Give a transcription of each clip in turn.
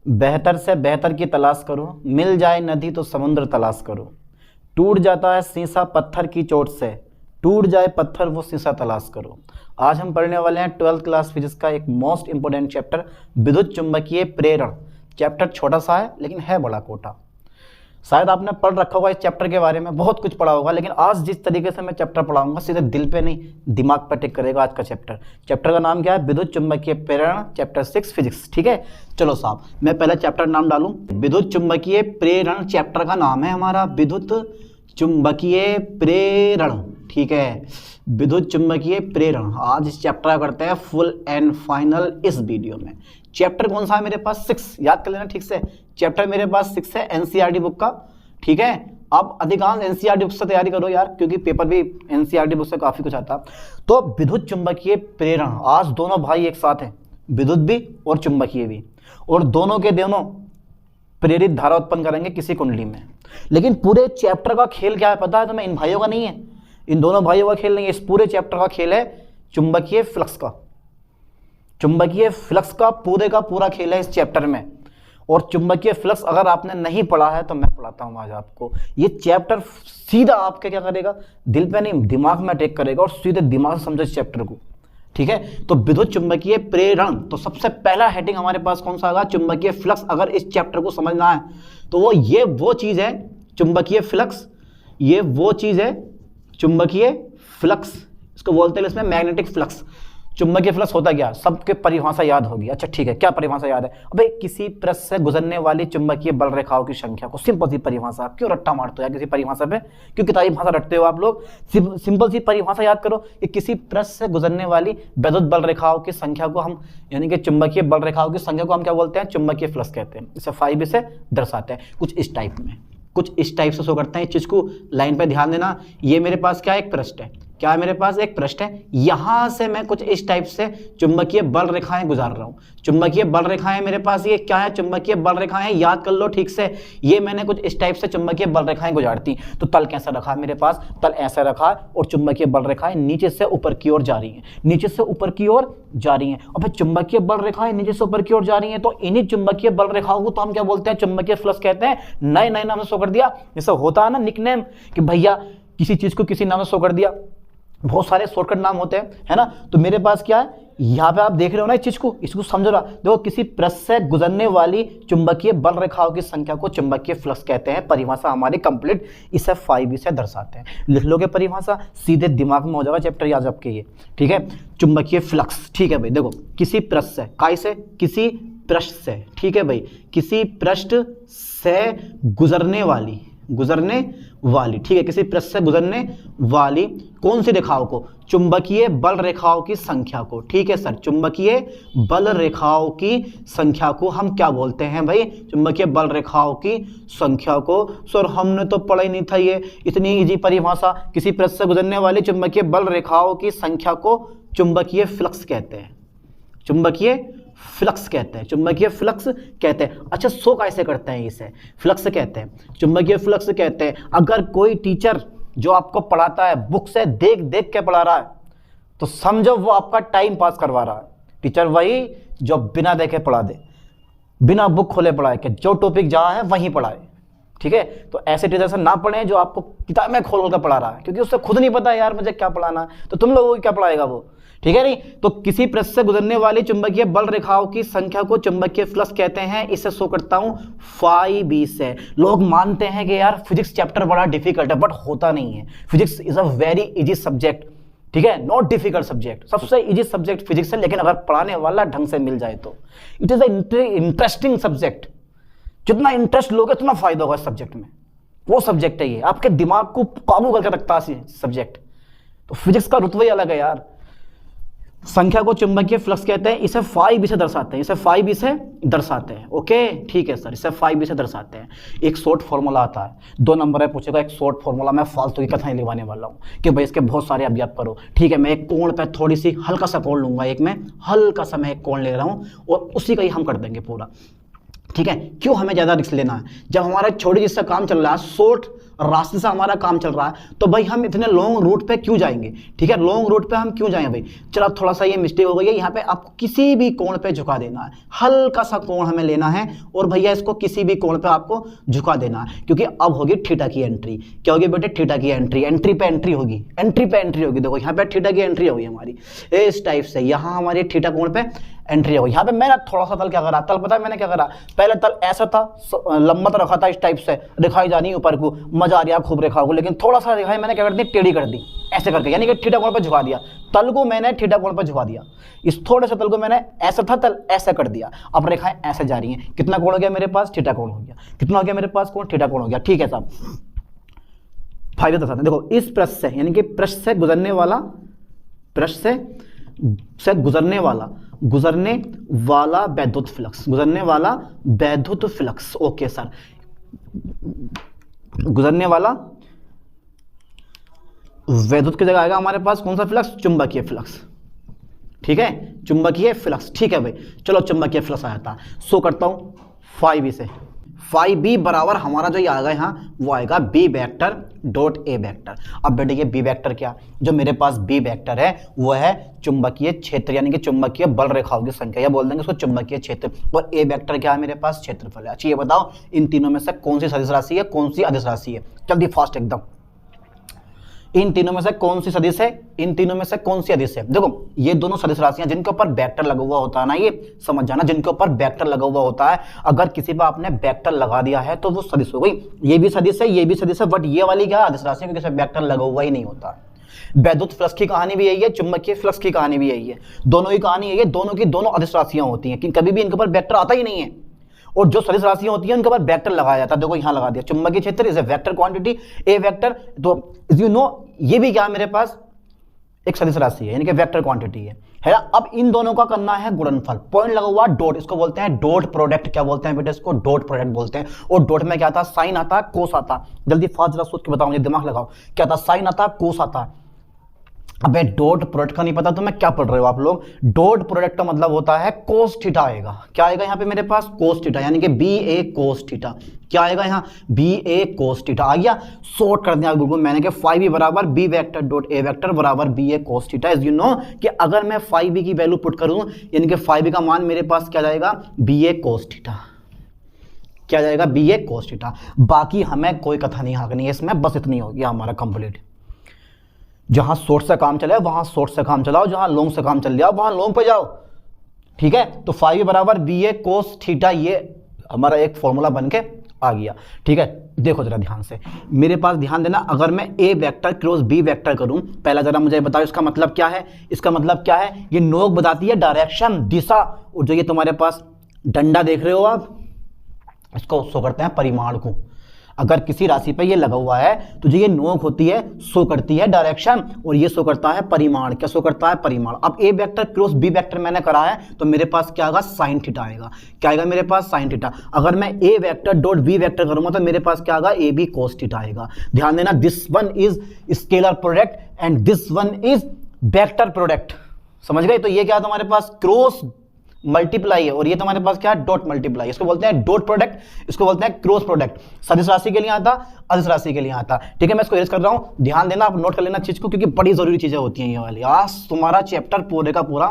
बेहतर से बेहतर की तलाश करो, मिल जाए नदी तो समुद्र तलाश करो। टूट जाता है शीशा पत्थर की चोट से, टूट जाए पत्थर वो शीशा तलाश करो। आज हम पढ़ने वाले हैं 12th क्लास फिजिक्स का एक मोस्ट इंपोर्टेंट चैप्टर, विद्युत चुंबकीय प्रेरण। चैप्टर छोटा सा है लेकिन है बड़ा कोटा। शायद आपने पढ़ रखा होगा इस चैप्टर के बारे में, बहुत कुछ पढ़ा होगा, लेकिन आज जिस तरीके से मैं चैप्टर पढ़ाऊंगा सीधे दिल पे नहीं दिमाग पर टिक करेगा आज का चैप्टर। चैप्टर का नाम क्या है? विद्युत चुंबकीय प्रेरण, चैप्टर 6 फिजिक्स। ठीक है, चलो साहब मैं पहले चैप्टर नाम डालूं। विद्युत चुंबकीय प्रेरण चैप्टर का नाम है हमारा, विद्युत चुंबकीय प्रेरण। ठीक है, विद्युत चुंबकीय प्रेरण। आज इस चैप्टर का करते हैं फुल एंड फाइनल इस वीडियो में। चैप्टर कौन सा है मेरे पास? 6। याद कर लेना ठीक से, चैप्टर मेरे पास 6 है एनसीईआरटी बुक का। ठीक है, अब अधिकांश एनसीईआरटी बुक से तैयारी करो यार, क्योंकि पेपर भी एनसीईआरटी बुक से काफी कुछ आता। तो विद्युत चुंबकीय प्रेरण, आज दोनों भाई एक साथ हैं, विद्युत भी और चुंबकीय भी, और दोनों के दोनों प्रेरित धारा उत्पन्न करेंगे किसी कुंडली में। लेकिन पूरे चैप्टर का खेल क्या है पता है तुम्हें? इन भाइयों का नहीं है, इन दोनों भाइयों का खेल नहीं है, इस पूरे चैप्टर का खेल है चुंबकीय फ्लक्स का। चुंबकीय फ्लक्स का पूरा खेल है इस चैप्टर में। और चुंबकीय फ्लक्स अगर आपने नहीं पढ़ा है तो मैं पढ़ाता हूं आज आपको। ये चैप्टर सीधा आपके क्या करेगा, दिल पे नहीं दिमाग में अटैक करेगा, और सीधे दिमाग से समझो इस चैप्टर को। ठीक है, तो विद्युत चुंबकीय प्रेरण, तो सबसे पहला हेडिंग हमारे पास कौन सा आएगा? चुंबकीय फ्लक्स। अगर इस चैप्टर को समझना है तो वो चीज है चुंबकीय फ्लक्स, ये वो चीज है चुंबकीय फ्लक्स, इसको बोलते हैं इसमें मैग्नेटिक फ्लक्स। चुंबकीय फ्लक्स होता क्या? सबके परिभाषा याद होगी। अच्छा ठीक है, क्या परिभाषा याद है? अबे किसी पृष्ठ से गुजरने वाली चुंबकीय बल रेखाओं की संख्या को। सिंपल सी परिभाषा, क्यों रट्टा मारते हो यार किसी परिभाषा पे? क्यों किताबी भाषा रटते हो आप लोग? सिंपल सी परिभाषा याद करो कि किसी पृष्ठ से गुजरने वाली विद्युत बल रेखाओं की संख्या को हम, यानी कि चुंबकीय बल रेखाओं की संख्या को हम क्या बोलते हैं? चुंबकीय फ्लक्स कहते हैं। इसे 5 से दर्शाते हैं, कुछ इस टाइप में, कुछ इस टाइप से शो करते हैं। इस चीज को लाइन पे ध्यान देना। ये मेरे पास क्या एक पृष्ठ है, क्या है मेरे पास? एक पृष्ठ है। यहां से मैं कुछ इस टाइप से चुंबकीय बल रेखाएं गुजार रहा हूं। चुंबकीय बल रेखाएं मेरे पास ये क्या है? चुंबकीय बल रेखाएं। याद कर लो ठीक से, ये मैंने कुछ इस टाइप से चुंबकीय बल रेखाएं गुजारती। तो तल कैसा रखा है मेरे पास? तल ऐसा रखा है, और चुंबकीय बल रेखाएं नीचे से ऊपर की ओर जा रही हैं, नीचे से ऊपर की ओर जा रही हैं। और फिर चुंबकीय बल रेखाएं नीचे से ऊपर की ओर जा रही हैं, तो इन्हीं चुंबकीय बल रेखाओं को तो हम क्या बोलते हैं? चुंबकीय फ्लक्स कहते हैं। नए नए नाम से शो कर दिया, जैसे होता है ना निकनेम, कि भैया किसी चीज को किसी नाम से शो कर दिया, बहुत सारे शॉर्टकट नाम होते हैं, है ना। तो मेरे पास क्या है, यहाँ पे आप देख रहे हो ना इस चीज को, इसको समझो ना। देखो, किसी पृष्ठ से गुजरने वाली चुंबकीय बल रेखाओं की संख्या को चुंबकीय फ्लक्स कहते हैं। परिभाषा हमारी कंप्लीट, इसे 5 से दर्शाते हैं। लिख लोगे परिभाषा, सीधे दिमाग में हो जाएगा चैप्टर याद आपके ये। ठीक है, चुंबकीय फ्लक्स। ठीक है भाई, देखो किसी पृष्ठ से, काय से? किसी पृष्ठ से। ठीक है भाई, किसी पृष्ठ से गुजरने वाली ठीक है, किसी पृष्ठ से गुजरने वाली कौन सी रेखाओं को? चुंबकीय बल रेखाओं की संख्या को। ठीक है सर, चुंबकीय बल रेखाओं की संख्या को हम क्या बोलते हैं भाई? चुंबकीय बल रेखाओं की संख्या को। सर हमने तो पढ़ा ही नहीं था ये, इतनी इजी परिभाषा। किसी पृष्ठ से गुजरने वाली चुंबकीय बल रेखाओं की संख्या को चुंबकीय फ्लक्स कहते हैं, चुंबकीय फ्लक्स कहते हैं, चुंबकीय फ्लक्स कहते हैं। अच्छा, शो कैसे करते हैं? इसे फ्लक्स कहते हैं, चुंबकीय फ्लक्स कहते हैं। अगर कोई टीचर जो आपको पढ़ाता है बुक से देख देख के पढ़ा रहा है, तो समझो वो आपका टाइम पास करवा रहा है। टीचर वही जो बिना देखे पढ़ा दे, बिना बुक खोले पढ़ाए, कि जो टॉपिक जहां है वहीं पढ़ाए। ठीक है, तो ऐसे टीचर से ना पढ़े जो आपको किताब में खोल कर पढ़ा रहा है, क्योंकि उससे खुद नहीं पता यार मुझे क्या पढ़ाना है, तो तुम लोगों को क्या पढ़ाएगा वो। ठीक है नहीं, तो किसी पृष्ठ से गुजरने वाली चुंबकीय बल रेखाओं की संख्या को चुंबकीय फ्लक्स कहते हैं। इसे शो करता हूं 5 से। लोग मानते हैं कि यार फिजिक्स चैप्टर बड़ा डिफिकल्ट है, बट होता नहीं है। Physics is a very easy subject. ठीक है, नॉट डिफिकल्ट सब्जेक्ट, सबसे इजी सब्जेक्ट फिजिक्स है, लेकिन अगर पढ़ाने वाला ढंग से मिल जाए तो it is a interesting subject. जितना इंटरेस्ट लोगे उतना फायदा होगा इस सब्जेक्ट में। वो सब्जेक्ट है ये, आपके दिमाग को काबू करके रखता है सब्जेक्ट। तो फिजिक्स का रुतबा ही अलग है यार। संख्या को चुंबकीय फ्लक्स कहते हैं। इसे 5 से दर्शाते हैं, इसे 5 से दर्शाते हैं। ओके ठीक है सर, इसे 5 से दर्शाते हैं। एक शॉर्ट फॉर्मूला आता है, 2 नंबर है पूछेगा एक शॉर्ट फॉर्मूला। मैं फालतू की कथाएं लिखवाने वाला हूँ कि भाई इसके बहुत सारे अवयव करो। ठीक है, मैं एक कोण पे थोड़ी सी हल्का सा कोण लूंगा, एक में हल्का सा मैं एक कोण ले रहा हूँ, और उसी का ही हम कर देंगे पूरा। ठीक है, क्यों हमें ज्यादा रिस्क लेना है? जब हमारा छोटी जिससे काम चल रहा है, शॉर्ट रास्ते से हमारा काम चल रहा है, तो भाई हम इतने लॉन्ग रूट पे क्यों जाएंगे, ठीक है, लॉन्ग रूट पे हम क्यों जाएं भाई। चलो थोड़ा सा ये मिस्टेक हो गई है, यहाँ पे आपको किसी भी कोण पे झुका देना है, हल्का सा कोण हमें लेना है और भैया इसको किसी भी कोण पे आपको झुका देना है, क्योंकि अब होगी थीटा की एंट्री। क्या होगी बेटे, थीटा की एंट्री, एंट्री पे एंट्री होगी, एंट्री पे एंट्री होगी। देखो यहाँ पे थीटा की एंट्री होगी हमारी इस टाइप से, यहाँ हमारी थीटा कोण पे एंट्री होगी। यहाँ पे मैंने थोड़ा सा तल क्या करा, तल पता है मैंने क्या करा, पहले तल ऐसा था, लंबा तो रखा था इस टाइप से, रेखाएं जा रही ऊपर को, मजा आ रहा है खूब रेखा को, लेकिन थोड़ा सा रेखाएं मैंने क्या कर दी, टेढ़ी कर दी ऐसे करके, यानी कि थीटा कोण पर झुका दिया, तल को मैंने थीटा कोण पर झुका दिया, इस थोड़े से तल को मैंने ऐसा था तल ऐसा कर दिया, अब रेखाएं ऐसे जा रही हैं, कितना कोण हो गया मेरे पास, थीटा कोण हो गया, कितना हो गया मेरे पास कोण, थीटा कोण हो गया। ठीक है साहब, फायदा बताते हैं। देखो इस पृष्ठ से, यानी कि पृष्ठ से गुजरने वाला, पृष्ठ से गुजरने वाला वैद्युत फ्लक्स, गुजरने वाला वैद्युत फ्लक्स, ओके सर, गुजरने वाला वैद्युत की जगह आएगा हमारे पास कौन सा फ्लक्स, चुंबकीय फ्लक्स, ठीक है, चुंबकीय फ्लक्स। ठीक है भाई, चलो चुंबकीय फ्लक्स आया था, सो करता हूं फाइव से, फाइव बी बराबर हमारा जो ये आएगा यहाँ वो आएगा B vector dot A vector. अब बेटे ये बी वेक्टर क्या, जो मेरे पास बी वेक्टर है वो है चुंबकीय क्षेत्र, यानी कि चुंबकीय बल रेखाओं की संख्या, या बोल देंगे उसको चुंबकीय क्षेत्र, और ए वेक्टर क्या है मेरे पास, क्षेत्रफल है। अच्छा ये बताओ इन तीनों में से कौन सी सदिश राशि है, कौन सी अदिश राशि है, जल्दी फास्ट एकदम, इन तीनों में से कौन सी सदिश है, इन तीनों में से कौन सी अदिश है। देखो ये दोनों सदिश राशियां जिनके ऊपर वेक्टर लगा हुआ होता है ना, ये समझ जाना, जिनके ऊपर वेक्टर लगा हुआ होता है, अगर किसी पर आपने वेक्टर लगा दिया है तो वो सदिश हो गई। ये भी सदिश है, ये भी सदिश है, बट ये वाली क्या है, अदिश राशि, क्योंकि इसमें वेक्टर लगा हुआ ही नहीं होता। वैद्युत फ्लक्स की कहानी भी यही है, चुंबकीय फ्लक्स की कहानी भी यही है, दोनों की कहानी यही है, दोनों की दोनों अदिश राशियां होती हैं कि कभी भी इनके ऊपर वेक्टर आता ही नहीं है, और जो सदिश राशियां होती हैं उनके ऊपर वेक्टर लगाया जाता है। देखो यहाँ लगा दिया, चुंबकीय क्षेत्र is a vector quantity, A vector, तो यू नो ये भी क्या मेरे पास एक सदिश राशि है, यानी कि वेक्टर क्वांटिटी है ना। अब इन दोनों का करना है गुणनफल, पॉइंट लगा हुआ डॉट, इसको बोलते हैं डॉट प्रोडक्ट, क्या बोलते हैं बेटा, इसको डॉट प्रोडक्ट बोलते हैं। और डॉट में क्या आता है, साइन आता है, कोस आता, जल्दी फास्ट जरा सोच के बताओ, मुझे दिमाग लगाओ, क्या आता, साइन आता, कोस आता। अबे डॉट प्रोडक्ट का नहीं पता तो मैं क्या पढ़ रहे हो आप लोग, डॉट प्रोडक्ट का मतलब होता है कोस थीटा आएगा, क्या आएगा यहाँ पे मेरे पास, कोस थीटा, यानी कि बी ए कोस थीटा, क्या आएगा यहाँ, बी ए कोस थीटा आ गया। शॉर्ट कर दिया बिल्कुल मैंने कि फाइव बी बराबर B vector dot A vector बराबर B A cos theta. Is you know कि अगर मैं फाइव बी की वैल्यू पुट करूं, यानी कि फाइव बी का मान मेरे पास क्या जाएगा, बी ए कोस थीटा, क्या जाएगा, बी ए कोस थीटा। बाकी हमें कोई कथा नहीं हाँकनी है इसमें, बस इतनी हो गया हमारा कंप्लीट। जहां शॉर्ट से काम चले वहां शॉर्ट से काम चलाओ, जहां लॉन्ग से काम चल जाओ वहां लॉन्ग पे जाओ, ठीक है। तो फाइव बराबर बी ए कोस थीटा, ये हमारा एक फॉर्मूला बन के आ गया, ठीक है। देखो जरा ध्यान से, मेरे पास ध्यान देना, अगर मैं ए वेक्टर क्रॉस बी वेक्टर करूं, पहला जरा मुझे बताओ इसका मतलब क्या है, इसका मतलब क्या है, ये नोक बताती है डायरेक्शन, दिशा, और जो ये तुम्हारे पास डंडा देख रहे हो आप, इसको शो करते हैं परिमाण को। अगर किसी राशि पे ये लगा हुआ है तो जो ये नोक होती है शो करती है डायरेक्शन, और ये शो करता है परिमाण, क्या शो करता है, परिमाण। अब ए वेक्टर क्रॉस बी वेक्टर मैंने करा है तो मेरे पास क्या आएगा, साइन थीटा आएगा, क्या आएगा मेरे पास, साइन थीटा। अगर मैं ए वेक्टर डॉट बी वेक्टर करूंगा तो मेरे पास क्या आएगा, ए बी कोस थीटा आएगा। ध्यान देना, this one is scalar product and this one is vector product, समझ गए। तो ये क्या है तुम्हारे पास, क्रॉस मल्टीप्लाई है, और ये तुम्हारे पास क्या है, डॉट मल्टीप्लाई, इसको बोलते हैं डॉट प्रोडक्ट, इसको बोलते हैं क्रॉस प्रोडक्ट। सदिश राशि के लिए आता, अदिश राशि के लिए आता, ठीक है। मैं इसको इरेज कर रहा हूं, ध्यान देना, आप नोट कर लेना चीज को, क्योंकि बड़ी जरूरी चीजें होती हैं ये वाली। आज तुम्हारा चैप्टर पूरे का पूरा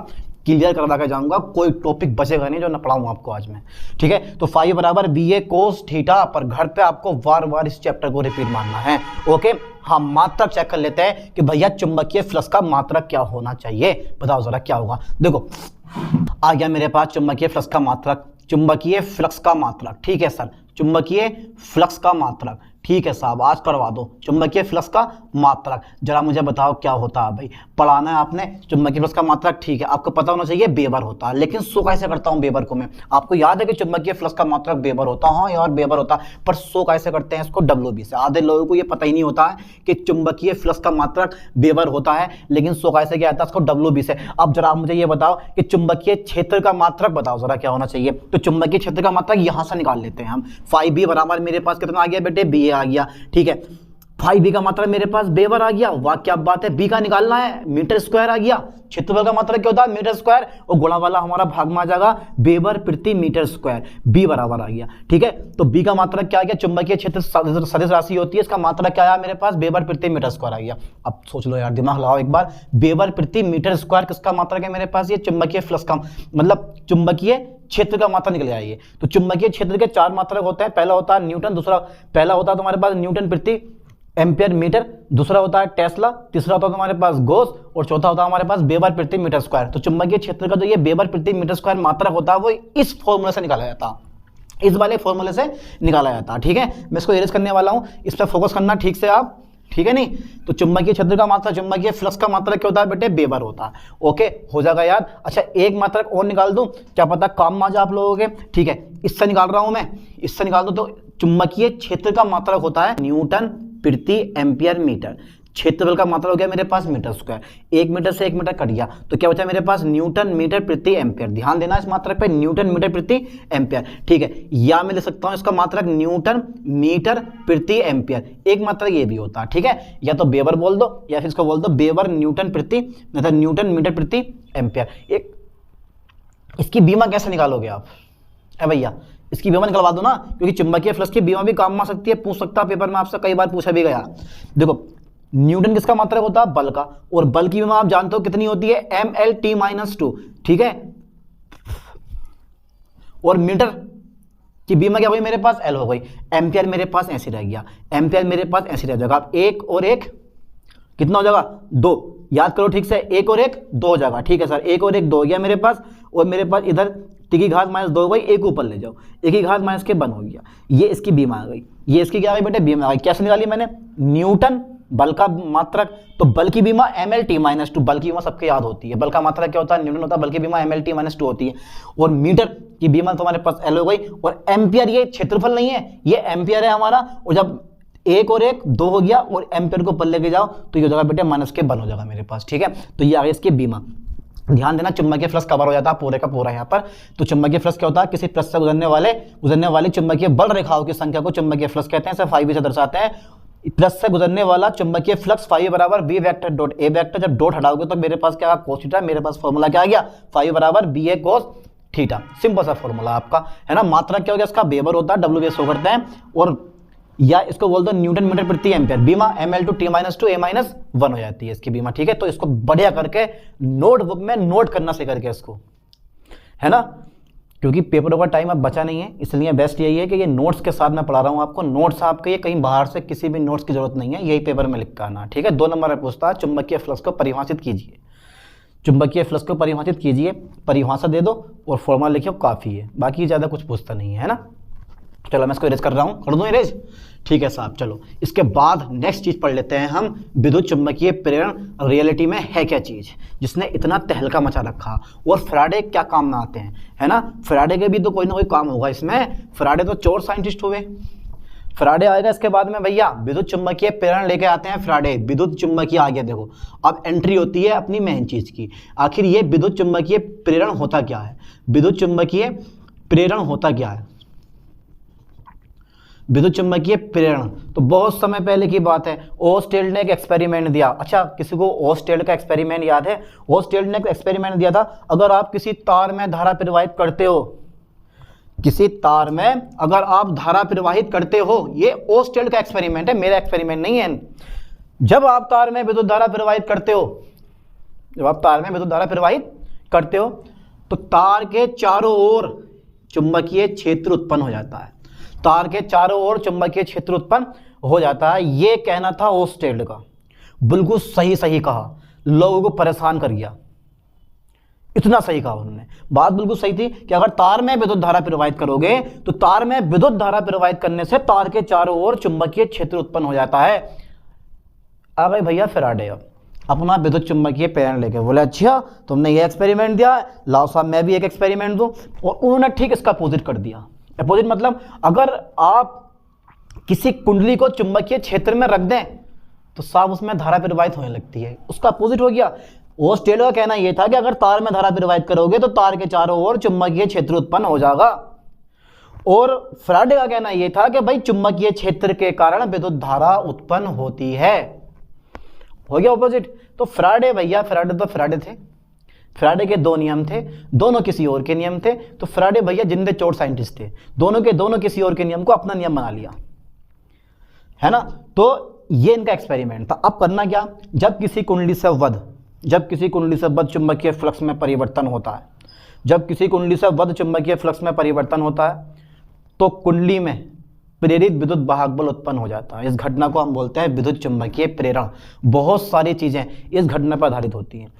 क्लियर करवा के जाऊंगा, कोई टॉपिक बचेगा नहीं जो न पढ़ाऊंगा आपको आज में, ठीक है। तो फाइव बराबर बी ए कोस थीटा, पर घर पे आपको बार बार इस चैप्टर को रिपीट मारना है, ओके। हम मात्रक चेक कर लेते हैं कि भैया चुंबकीय फ्लक्स का मात्रक क्या होना चाहिए, बताओ जरा क्या होगा। देखो आ गया मेरे पास चुंबकीय फ्लक्स का मात्रक, चुंबकीय फ्लक्स का मात्रक, ठीक है सर, चुंबकीय फ्लक्स का मात्रक, ठीक है साहब, आज करवा दो चुंबकीय फ्लक्स का मात्रक। जरा मुझे बताओ क्या होता है भाई, पढ़ाना है आपने, चुंबकीय फ्लक्स का मात्रक, ठीक है, आपको पता होना चाहिए वेबर होता है, लेकिन सो कैसे करता हूं वेबर को मैं, आपको याद है कि चुंबकीय फ्लक्स का मात्रक वेबर होता है, हाँ यार वेबर होता है, पर सो कैसे करते हैं इसको, डब्ल्यूबी से। आधे लोगों को ये पता ही नहीं होता है कि चुंबकीय फ्लक्स का मात्रक वेबर होता है, लेकिन सो कैसे क्या आता है, इसको डब्ल्यूबी से। अब जरा आप मुझे ये बताओ कि चुंबकीय क्षेत्र का मात्रक बताओ जरा क्या होना चाहिए। तो चुंबकीय क्षेत्र का मात्रक यहां से निकाल लेते हैं हम, फाइव बी बराबर मेरे पास कितना आ गया बेटे, बी ए आ गया, ठीक है। 5b का मात्रक मेरे पास वेबर आ गया, वाह क्या बात है। b का निकालना है, मीटर स्क्वायर आ गया। क्षेत्रफल का मात्रक क्या होता है, मीटर स्क्वायर, और गुणा वाला हमारा भाग में आ जाएगा वेबर प्रति मीटर स्क्वायर, b बराबर आ गया। ठीक है, तो b का मात्रक क्या आ गया, चुंबकीय क्षेत्र सदिश राशि होती है, इसका मात्रक क्या आया मेरे पास, वेबर प्रति मीटर स्क्वायर आ गया। अब सोच लो यार, दिमाग लगाओ एक बार, वेबर प्रति मीटर स्क्वायर किसका मात्रक है मेरे पास, ये चुंबकीय फ्लक्स का, मतलब चुंबकीय क्षेत्र का मात्रा निकल आइए। तो चुंबकीय क्षेत्र के 4 मात्रक होते हैं, पहला होता है न्यूटन, पहला होता है तुम्हारे पास न्यूटन प्रति एम्पियर मीटर, दूसरा होता है टेस्ला, तीसरा होता है तुम्हारे पास गॉस, और चौथा होता है हमारे पास वेबर प्रति मीटर स्क्वायर। तो चुंबकीय क्षेत्र का जो ये वेबर प्रति मीटर स्क्वायर मात्रक होता है वो इस फॉर्मूले से निकाला जाता है, इस वाले फॉर्मूले से निकाला जाता है। ठीक है, मैं इसको इरेज करने वाला हूं, इस पर फोकस करना ठीक से आप, ठीक है नहीं। तो चुंबकीय क्षेत्र का मात्रा, चुंबकीय फ्लक्स का मात्रा क्या होता है बेटे, वेबर होता है। ओके, हो जाएगा याद। अच्छा, एक मात्रक और निकाल दूं, क्या पता काम आ जाए आप लोगों के। ठीक है, इससे निकाल रहा हूं मैं, इससे निकाल दूं। तो चुंबकीय क्षेत्र का मात्रक होता है न्यूटन प्रति एम्पियर मीटर, क्षेत्रफल का मात्रक हो गया मेरे पास मीटर स्क्वायर, 1 मीटर से 1 मीटर कट गया, तो क्या बचा मेरे पास, न्यूटन मीटर प्रति एम्पियर। ध्यान देना इस मात्रक पे, न्यूटन मीटर प्रति एम्पियर। ठीक है, या मैं लिख सकता हूं इसका मात्रक न्यूटन मीटर प्रति एम्पियर, एक मात्रक ये भी होता है। ठीक है, या तो वेबर बोल दो या फिर इसको बोल दो वेबर न्यूटन प्रति, मतलब न्यूटन मीटर प्रति एम्पियर। एक इसकी बीमा कैसे निकालोगे आप, है भैया, इसकी बीमा निकलवा दो ना, क्योंकि चुंबकीय फ्लक्स की बीमा भी काम में आ सकती है, पूछ सकता है पेपर में आपसे, कई बार पूछा भी गया। देखो, न्यूटन किसका मात्रक होता है, बल का, और बल की बीमा आप जानते हो कितनी होती है, mlt-2। ठीक है, और मीटर की बीमा क्या हो गई मेरे पास, L हो गई। एम्पियर मेरे पास ऐसे रह गया, एम्पियर मेरे पास ऐसे रह जाएगा। अब 1 और 1 कितना हो जाएगा, 2, याद करो ठीक से, 1 और 1 2 हो जाएगा। ठीक है सर, 1 और 1 2 हो गया मेरे पास, और मेरे पास इधर t की घात -2 हो गई, एक ऊपर ले जाओ, 1 की घात -1 हो गया। ये इसकी बीमा आ गई, ये इसकी क्या आ गई बेटे, बीमा आ गई। कैसे निकाली मैंने, न्यूटन बल का मात्रक, तो बल की बीमा mlt-2, बल की बीमा सबके याद होती है, बल का मात्रक क्या होता है, न्यूटन होता है, बल की बीमा mlt-2 होती है, और मीटर की बीमा तुम्हारे पास L हो गई, और एम्पियर ये क्षेत्रफल नहीं है, ये एम्पियर है हमारा, और जब 1 और 1 2 हो गया, और एम्पियर को ऊपर लेके जाओ तो ये हो जाएगा बेटे -1 हो जाएगा मेरे पास। ठीक है, तो ये आ गई इसकी बीमा। ध्यान देना, चुंबकीय फ्लक्स कवर हो जाता है पूरे का पूरा यहाँ पर। तो चुंबकीय फ्लक्स क्या होता है, किसी पृष्ठ से गुजरने वाली चुंबकीय बल रेखाओं की संख्या को चुंबकीय फ्लक्स कहते हैं, सिर्फ 5 से दर्शाते हैं। प्लस से गुजरने वाला चुंबकीय फ्लक्स फाई बराबर B vector dot A vector, जब डॉट हटाओगे तो मेरे पास क्या कोस थीटा, मेरे पास फॉर्मूला क्या आ गया, फाई बराबर B A cos theta, simple सा फॉर्मूला आपका है ना। मात्रा क्या हो गया इसका, वेबर होता है, डब्ल्यू शो करते हैं, और या इसको बोल दो न्यूटन मीटर प्रति एम्पियर, बीमा ml/t-2 a-1 हो जाती है इसकी बीमा। ठीक है, तो इसको बढ़िया करके नोटबुक में नोट करना सीख करके इसको, है ना, क्योंकि पेपरों का टाइम अब बचा नहीं है, इसलिए बेस्ट यही है कि ये नोट्स के साथ मैं पढ़ा रहा हूँ आपको। नोट्स आपके ये कहीं बाहर से किसी भी नोट्स की जरूरत नहीं है, यही पेपर में लिख कर आना। ठीक है, 2 नंबर में पूछता है, चुंबकीय फ्लक्स को परिभाषित कीजिए, चुंबकीय फ्लक्स को परिभाषित कीजिए, परिभाषा दे दो और फॉर्मूला लिखियो, काफ़ी है, बाकी ज़्यादा कुछ पूछता नहीं है ना। चलो मैं इसको इरेज कर रहा हूँ, कर दूँ इरेज, ठीक है साहब। चलो इसके बाद नेक्स्ट चीज़ पढ़ लेते हैं हम, विद्युत चुंबकीय प्रेरण रियलिटी में है क्या चीज़ जिसने इतना तहलका मचा रखा, और फैराडे क्या काम में आते हैं, है ना। फैराडे के भी तो कोई ना कोई काम होगा इसमें, फैराडे तो चोर साइंटिस्ट हुए, फैराडे आएगा इसके बाद में भैया, विद्युत चुंबकीय प्रेरण लेके आते हैं फैराडे, विद्युत चुंबकीय आ गया। देखो अब एंट्री होती है अपनी मेन चीज़ की, आखिर ये विद्युत चुंबकीय प्रेरण होता क्या है, विद्युत चुंबकीय प्रेरण होता क्या है, विद्युत चुंबकीय प्रेरण। तो बहुत समय पहले की बात है, ओस्टेल्ड ने एक एक्सपेरिमेंट दिया। अच्छा, किसी को ओस्टेल्ड का एक्सपेरिमेंट याद है, ओस्टेल्ड ने एक एक्सपेरिमेंट दिया था, अगर आप किसी तार में धारा प्रवाहित करते हो, किसी तार में अगर आप धारा प्रवाहित करते हो, ये ओस्टेल्ड का एक्सपेरिमेंट है, मेरा एक्सपेरिमेंट नहीं है। जब आप तार में विद्युत धारा प्रवाहित करते हो, जब आप तार में विद्युत धारा प्रवाहित करते हो तो तार के चारों ओर चुंबकीय क्षेत्र उत्पन्न हो जाता है, तार के चारों ओर चुंबकीय क्षेत्र उत्पन्न हो जाता है। ये कहना था ओस्टेल्ड का, बिल्कुल सही कहा, लोगों को परेशान कर गया, इतना सही कहा उन्होंने, बात बिल्कुल सही थी कि अगर तार में विद्युत धारा प्रवाहित करोगे तो तार में विद्युत धारा प्रवाहित करने से तार के चारों ओर चुंबकीय क्षेत्र उत्पन्न हो जाता है। आ गए भैया फैराडे अपना विद्युत चुंबकीय प्रेरण लेके, बोले अच्छा तुमने ये एक्सपेरिमेंट दिया, लाओ साहब मैं भी एक एक्सपेरिमेंट दूं, और उन्होंने ठीक इसका अपोजिट कर दिया। अपोजिट मतलब अगर आप किसी कुंडली को चुंबकीय क्षेत्र में रख दें तो साहब उसमें धारा प्रवाहित होने लगती है, उसका अपोजिट हो गया। ओस्टेल्ड का कहना यह था कि अगर तार में धारा प्रवाहित करोगे तो तार के चारों ओर चुंबकीय क्षेत्र उत्पन्न हो जाएगा। और फैराडे का कहना यह था कि भाई चुंबकीय क्षेत्र के कारण विद्युत धारा उत्पन्न होती है। हो गया ऑपोजिट। तो फैराडे भैया, फैराडे थे, फैराडे के दो नियम थे, दोनों किसी और के नियम थे। तो फैराडे भैया जिंदे चोट साइंटिस्ट थे, दोनों के दोनों किसी और के नियम को अपना नियम बना लिया, है ना। तो ये इनका एक्सपेरिमेंट था। अब करना क्या, जब किसी कुंडली से वध चुंबकीय फ्लक्स में परिवर्तन होता है, जब किसी कुंडली से वध चुंबकीय फ्लक्स में परिवर्तन होता है तो कुंडली में प्रेरित विद्युत वाहक बल उत्पन्न हो जाता है। इस घटना को हम बोलते हैं विद्युत चुंबकीय प्रेरण। बहुत सारी चीजें इस घटना पर आधारित होती हैं,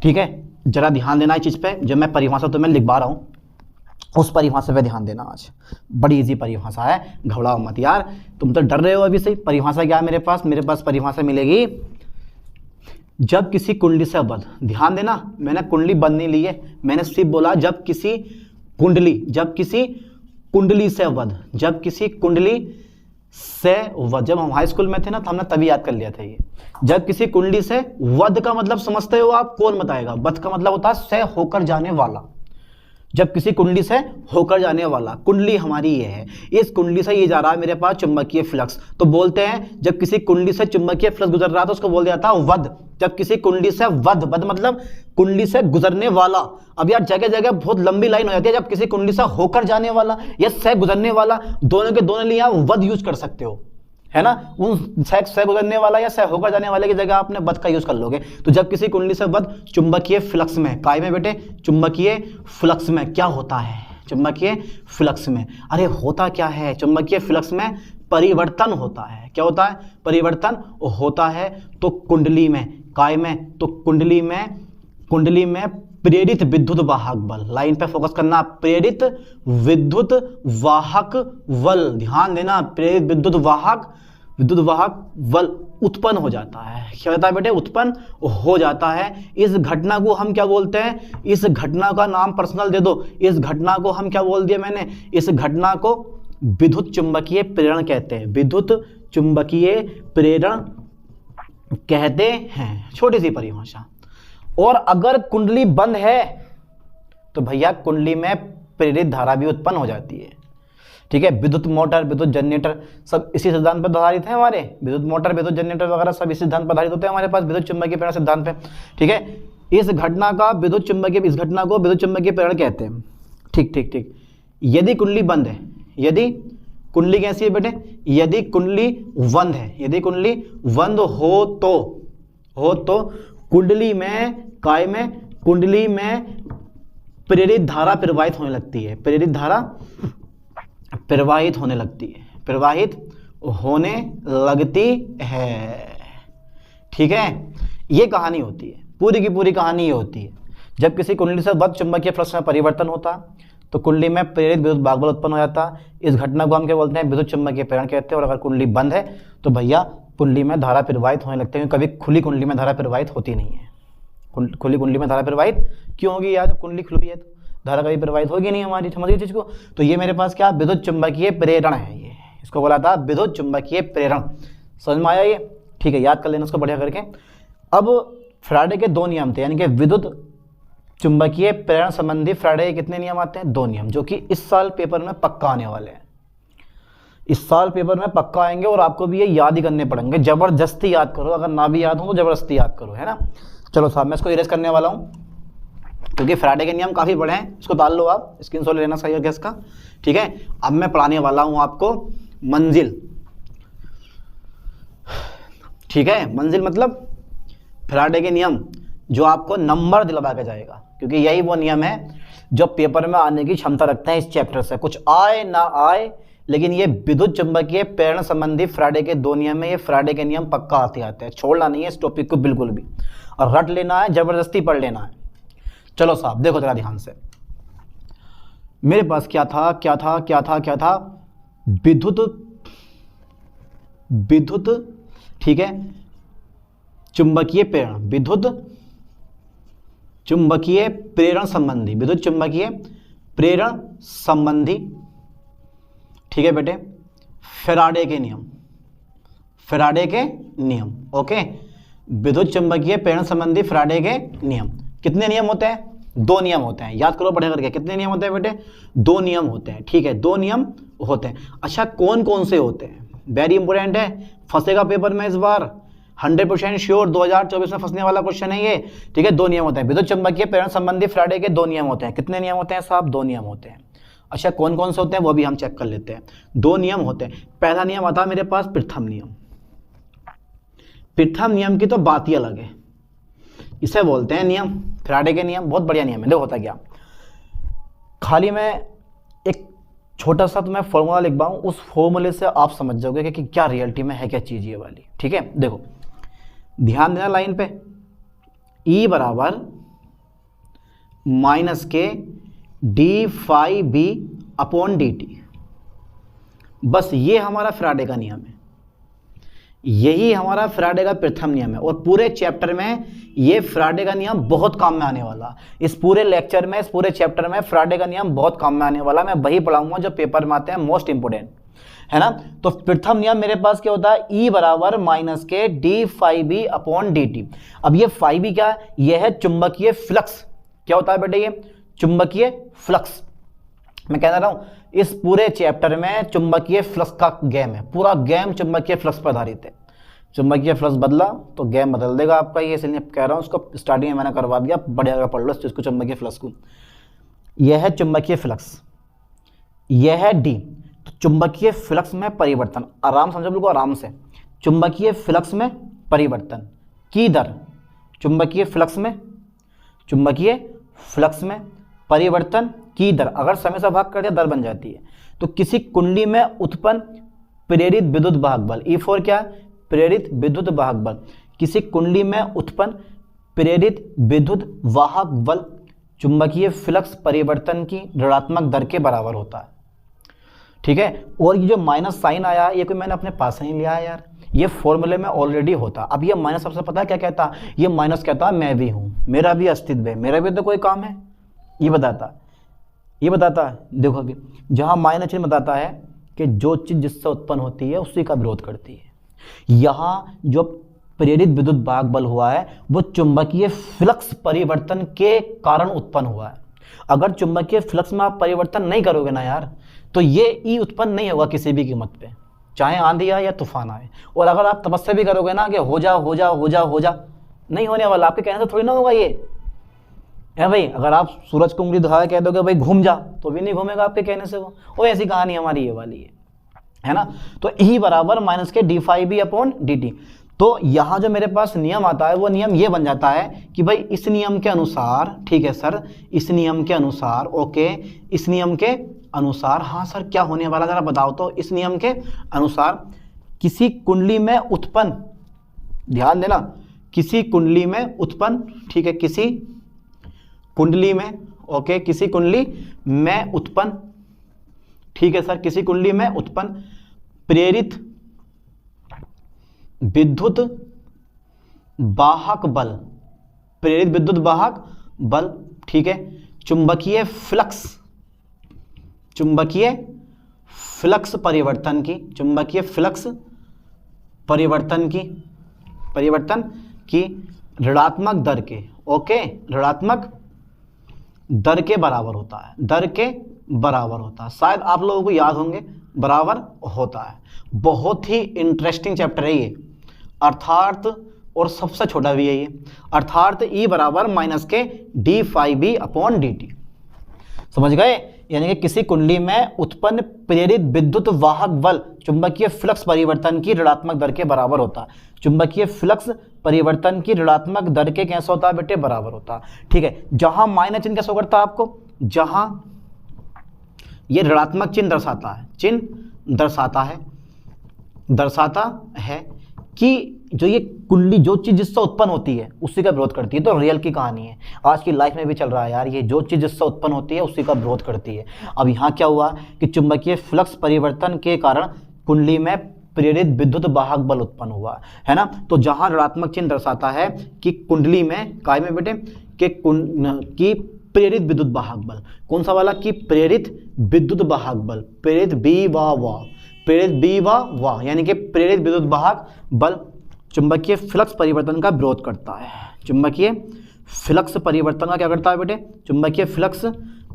ठीक है। जरा ध्यान देना इस चीज पे, जो मैं परिभाषा तुम्हें लिखवा रहा हूं उस परिभाषा पे ध्यान देना। आज बड़ी इजी परिभाषा है, घबराओ मत यार, तुम तो डर रहे हो अभी से। परिभाषा क्या है मेरे पास परिभाषा मिलेगी, जब किसी कुंडली से वध, ध्यान देना मैंने कुंडली बंद नहीं ली है, मैंने सिर्फ बोला जब किसी कुंडली से वध, जब हम हाई स्कूल में थे ना तो हमने तभी याद कर लिया था ये। जब किसी कुंडली से वध का मतलब समझते हो आप, कौन बताएगा? वध का मतलब होता है से होकर जाने वाला। जब किसी कुंडली से होकर जाने वाला, कुंडली हमारी ये है, इस कुंडली से ये जा रहा है मेरे पास चुंबकीय फ्लक्स, तो बोलते हैं जब किसी कुंडली से चुंबकीय फ्लक्स गुजर रहा है तो उसको बोल दिया था वध। जब किसी कुंडली से वध मतलब कुंडली से गुजरने वाला। अब यार जगह जगह बहुत लंबी लाइन हो जाती है, जब किसी कुंडली से होकर जाने वाला या से गुजरने वाला, दोनों के दोनों लिए आप वध यूज कर सकते हो, है ना। उन से गुजरने वाला या से होकर जाने वाले की जगह आपने वध का यूज कर लोगे। तो जब किसी कुंडली से वध चुंबकीय फ्लक्स में, काय में बेटे? चुंबकीय फ्लक्स में क्या होता है? चुंबकीय फ्लक्स में, अरे होता क्या है? चुंबकीय फ्लक्स में परिवर्तन होता है। क्या होता है? परिवर्तन होता है। तो कुंडली में, काय में, तो कुंडली में प्रेरित विद्युत वाहक बल, लाइन पे फोकस करना, प्रेरित विद्युत वाहक बल, ध्यान देना, प्रेरित विद्युत वाहक बल उत्पन्न हो जाता है। क्या होता है बेटे? उत्पन्न हो जाता है। इस घटना को हम क्या बोलते हैं? इस घटना का नाम पर्सनल दे दो। इस घटना को हम क्या बोल दिया मैंने? इस घटना को विद्युत चुंबकीय प्रेरण कहते हैं। विद्युत चुंबकीय प्रेरण कहते हैं। छोटी सी परिभाषा। और अगर कुंडली बंद है तो भैया कुंडली में प्रेरित धारा भी उत्पन्न हो जाती है, ठीक है। विद्युत मोटर, विद्युत जनरेटर सब इसी सिद्धांत पर आधारित है हमारे। विद्युत मोटर, विद्युत जनरेटर वगैरह सब इसी सिद्धांत पर आधारित होते हैं हमारे पास, विद्युत चुंबकीय प्रेरण सिद्धांत पे, ठीक है। इस घटना को विद्युत चुंबकीय प्रेरण कहते हैं। ठीक। यदि कुंडली बंद है, यदि कुंडली कैसी है बेटे? यदि कुंडली बंद है, यदि कुंडली बंद हो तो कुंडली में, काय में, कुंडली में प्रेरित धारा प्रवाहित होने लगती है। प्रेरित धारा प्रवाहित होने लगती है, ठीक है। ये कहानी होती है, पूरी की पूरी कहानी ये होती है। जब किसी कुंडली से वध चुंबकीय फ्लक्स में परिवर्तन होता तो कुंडली में प्रेरित विद्युत वाहक बल उत्पन्न हो जाता। इस घटना को हम क्या बोलते हैं? विद्युत चुंबकीय प्रेरण कहते हैं। और अगर कुंडली बंद है तो भैया कुंडली में धारा प्रवाहित होने लगते हैं। कभी खुली कुंडली में धारा प्रवाहित होती नहीं है। खुली कुंडली में धारा प्रवाहित क्यों होगी यार? जब कुंडली खुली है तो धारा कभी प्रवाहित होगी नहीं हमारी, समझिए चीज को। तो ये मेरे पास क्या विद्युत चुंबकीय प्रेरण है, ये इसको बोला था विद्युत चुंबकीय प्रेरण। समझ में आया ये? ठीक है, याद कर लेना उसको बढ़िया करके। अब फैराडे के दो नियम थे, यानी कि विद्युत चुंबकीय प्रेरण संबंधी फैराडे के कितने नियम आते हैं? दो नियम, जो कि इस साल पेपर में पक्का आने वाले हैं। इस साल पेपर में पक्का आएंगे और आपको भी ये याद ही करने पड़ेंगे। जबरदस्ती याद करो, अगर ना भी याद हो तो जबरदस्ती याद करो, है ना। चलो साहब, मैं इसको इरेज करने वाला हूँ क्योंकि फैराडे के नियम काफ़ी बड़े हैं। इसको डाल लो आप, स्क्रीनशॉट ले लेना सही है इसका, ठीक है। अब मैं पढ़ाने वाला हूँ आपको मंजिल, ठीक है। मंजिल मतलब फैराडे के नियम, जो आपको नंबर दिलवा के जाएगा, क्योंकि यही वो नियम है जो पेपर में आने की क्षमता रखते हैं इस चैप्टर से। कुछ आए ना आए, लेकिन ये विद्युत चुंबकीय प्रेरण संबंधी फैराडे के दो नियम है। ये फैराडे के नियम पक्का आते हैं, छोड़ना नहीं है इस टॉपिक को बिल्कुल भी, और रट लेना है, जबरदस्ती पढ़ लेना है। चलो साहब देखो जरा ध्यान से, मेरे पास क्या था? विद्युत, ठीक है, चुंबकीय प्रेरण, विद्युत चुंबकीय प्रेरण संबंधी, विद्युत चुंबकीय प्रेरण संबंधी, ठीक है बेटे, फैराडे के नियम, ओके। विद्युत चुंबकीय प्रेरण संबंधी फैराडे के नियम, कितने नियम होते हैं? दो नियम होते हैं, याद करो बढ़िया करके, कितने नियम होते हैं बेटे? दो नियम होते हैं, ठीक है, दो नियम होते हैं। अच्छा कौन कौन से होते हैं? वेरी इंपॉर्टेंट है, फंसेगा पेपर में इस बार, 100% श्योर, 2024 में फंसने वाला क्वेश्चन है ये, ठीक है। दो नियम होते हैं, विद्युत चुंबकीय प्रेरण संबंधी फ्राडे के दो नियम होते हैं। कितने नियम होते हैं साहब? दो नियम होते हैं। अच्छा कौन कौन से होते हैं वो भी हम चेक कर लेते हैं। दो नियम होते हैं। पहला नियम आता है मेरे पास प्रथम नियम। प्रथम नियम की तो बात ही अलग है, इसे बोलते हैं नियम, फ्राडे के नियम। बहुत बढ़िया नियम है। देखो होता क्या, खाली मैं एक छोटा सा तो मैं फॉर्मूला लिख पाऊँ, उस फॉर्मूले से आप समझ जाओगे कि क्या रियलिटी में है क्या चीज़ ये वाली, ठीक है। देखो ध्यान देना लाइन पे, E बराबर माइनस के D phi B upon D T, बस ये हमारा फ्राडे का नियम है, यही हमारा फ्राडे का प्रथम नियम है। और पूरे चैप्टर में ये फ्राडे का नियम बहुत काम में आने वाला, इस पूरे लेक्चर में, इस पूरे चैप्टर में फ्राडे का नियम बहुत काम में आने वाला। मैं वही पढ़ाऊंगा जो पेपर में आते हैं, मोस्ट इंपोर्टेंट है ना। तो प्रथम नियम मेरे पास क्या होता है? E बराबर माइनस के D phi B upon D T. अब ये फाई बी क्या है? ये है चुंबकीय फ्लक्स। क्या होता है बेटे? ये चुंबकीय फ्लक्स। मैं कह रहा हूं इस पूरे चैप्टर में चुंबकीय फ्लक्स का गेम है, पूरा गेम चुंबकीय फ्लक्स पर आधारित है। चुंबकीय फ्लक्स बदला तो गेम बदल देगा आपका, ये इसलिए कह रहा हूं, उसको स्टार्टिंग में मैंने करवा दिया, बढ़िया पढ़ लो इस चीज को, चुंबकीय फ्लक्स को। यह है चुंबकीय फ्लक्स, यह है डी। तो चुंबकीय फ्लक्स में परिवर्तन, आराम समझो बिल्कुल आराम से, चुंबकीय फ्लक्स में परिवर्तन की दर, चुंबकीय फ्लक्स में परिवर्तन की दर अगर समय से भाग कर दिया दर बन जाती है। तो किसी कुंडली में उत्पन्न प्रेरित विद्युत वाहक बल, E4 क्या है? प्रेरित विद्युत वाहक बल। किसी कुंडली में उत्पन्न प्रेरित विद्युत वाहक बल चुंबकीय फ्लक्स परिवर्तन की ऋणात्मक दर के बराबर होता है, ठीक है। और ये जो माइनस साइन आया ये कोई मैंने अपने पास नहीं लिया है यार, ये फॉर्मूले में ऑलरेडी होता। अब ये माइनस सबसे पता है क्या कहता? ये माइनस कहता है मैं भी हूं, मेरा भी अस्तित्व है, मेरा भी तो कोई काम है, ये बताता। देखो अभी जहां माइनस चिन्ह बताता है कि जो चीज जिससे उत्पन्न होती है उसी का विरोध करती है। यहाँ जो प्रेरित विद्युत वाहक बल हुआ है वो चुंबकीय फ्लक्स परिवर्तन के कारण उत्पन्न हुआ है। अगर चुंबकीय फ्लक्स में आप परिवर्तन नहीं करोगे ना यार, तो ये ई उत्पन्न नहीं होगा किसी भी कीमत पे, चाहे आंधी आए या तूफान आए। और अगर आप तपस्या भी करोगे ना कि हो जा, नहीं होने वाला, आपके कहने से थोड़ी ना होगा ये है भाई। अगर आप सूरज को उंगली दिखा कह दोगे भाई घूम जा, तो भी नहीं घूमेगा आपके कहने से वो ऐसी कहानी हमारी ये वाली है ना। तो E बराबर माइनस के D phi B upon D T. तो यहाँ जो मेरे पास नियम आता है वो नियम ये बन जाता है कि भाई इस नियम के अनुसार, ठीक है सर, इस नियम के अनुसार, ओके, इस नियम के अनुसार, हाँ सर क्या होने वाला जरा बताओ तो। इस नियम के अनुसार किसी कुंडली में उत्पन्न, ध्यान देना, किसी कुंडली में उत्पन्न, ठीक है, किसी कुंडली में, ओके, किसी कुंडली में उत्पन्न, ठीक है सर, किसी कुंडली में उत्पन्न प्रेरित विद्युत वाहक बल, प्रेरित विद्युत वाहक बल, ठीक है, चुंबकीय फ्लक्स परिवर्तन की, चुंबकीय फ्लक्स परिवर्तन की ऋणात्मक दर के, ओके, ऋणात्मक दर के बराबर होता है, दर के बराबर होता है। शायद आप लोगों को याद होंगे, बराबर होता है। बहुत ही इंटरेस्टिंग चैप्टर है ये, अर्थात, और सबसे छोटा भी है ये, अर्थात E बराबर माइनस के D phi B upon D T. समझ गए? यानी कि किसी कुंडली में उत्पन्न प्रेरित विद्युत वाहक बल चुंबकीय फ्लक्स परिवर्तन की ऋणात्मक दर के बराबर होता है। चुंबकीय फ्लक्स परिवर्तन की ऋणात्मक दर के कैसे होता है बेटे? बराबर होता है, ठीक है। जहां माइनस चिन्ह कैसे करता है आपको, जहां ये ऋणात्मक चिन्ह दर्शाता है कि जो ये कुंडली, जो चीज जिससे उत्पन्न होती है उसी का विरोध करती है। तो रियल की कहानी है, आज की लाइफ में भी चल रहा है यार, ये जो चीज जिससे उत्पन्न होती है उसी का विरोध करती है। अब यहाँ क्या हुआ कि चुंबकीय फ्लक्स परिवर्तन के कारण कुंडली में प्रेरित विद्युत वाहक बल उत्पन्न हुआ है ना। तो जहां ऋणात्मक चिन्ह दर्शाता है कि कुंडली में, काय में बेटे, कि प्रेरित विद्युत वाहक बल, कौन सा वाला? कि प्रेरित विद्युत वाहक बल, प्रेरित बी वाह, यानी कि प्रेरित विद्युत वाहक बल चुंबकीय फ्लक्स परिवर्तन का विरोध करता है, चुंबकीय फ्लक्स परिवर्तन का क्या करता है बेटे, चुंबकीय फ्लक्स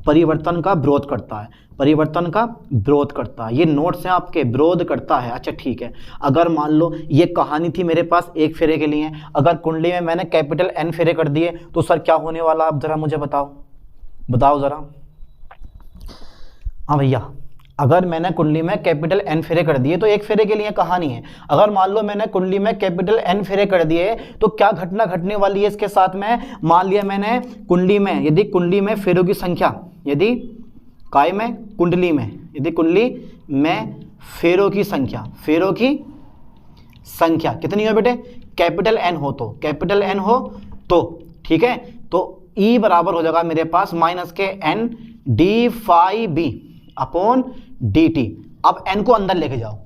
परिवर्तन का विरोध करता है, परिवर्तन का विरोध करता है। ये नोट्स हैं आपके, विरोध करता है। अच्छा ठीक है, अगर मान लो ये कहानी थी मेरे पास एक फेरे के लिए, अगर कुंडली में मैंने कैपिटल N फेरे कर दिए तो सर क्या होने वाला, आप जरा मुझे बताओ जरा। हाँ भैया, अगर मैंने कुंडली में कैपिटल N फेरे कर दिए तो एक फेरे के लिए कहानी है। अगर मान लो मैंने कुंडली में कैपिटल N फेरे कर दिए तो क्या घटना घटने वाली है इसके साथ में। मान लिया मैंने कुंडली में, यदि कुंडली में फेरों की संख्या, यदि काय में कुंडली में, यदि कुंडली में फेरों की संख्या कितनी हो बेटे, कैपिटल N हो तो, कैपिटल N हो तो ठीक है, तो E बराबर हो जाएगा मेरे पास माइनस के N D phi B upon D T. अब N को अंदर लेके जाओ,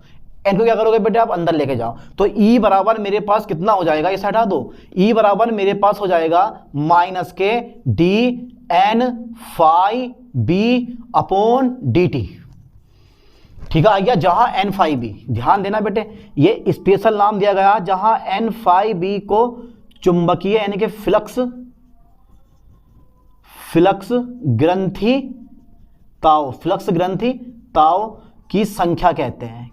N को क्या करोगे बेटे आप अंदर लेके जाओ, तो E बराबर मेरे पास कितना हो जाएगा, इसे हटा दो, E बराबर मेरे पास हो जाएगा माइनस के D N phi B upon D T. ठीक है, आ गया जहां N फाई बी, ध्यान देना बेटे ये स्पेशल नाम दिया गया जहां N फाई बी को चुंबकीय यानी कि फ्लक्स ग्रंथि ताओ की संख्या कहते हैं,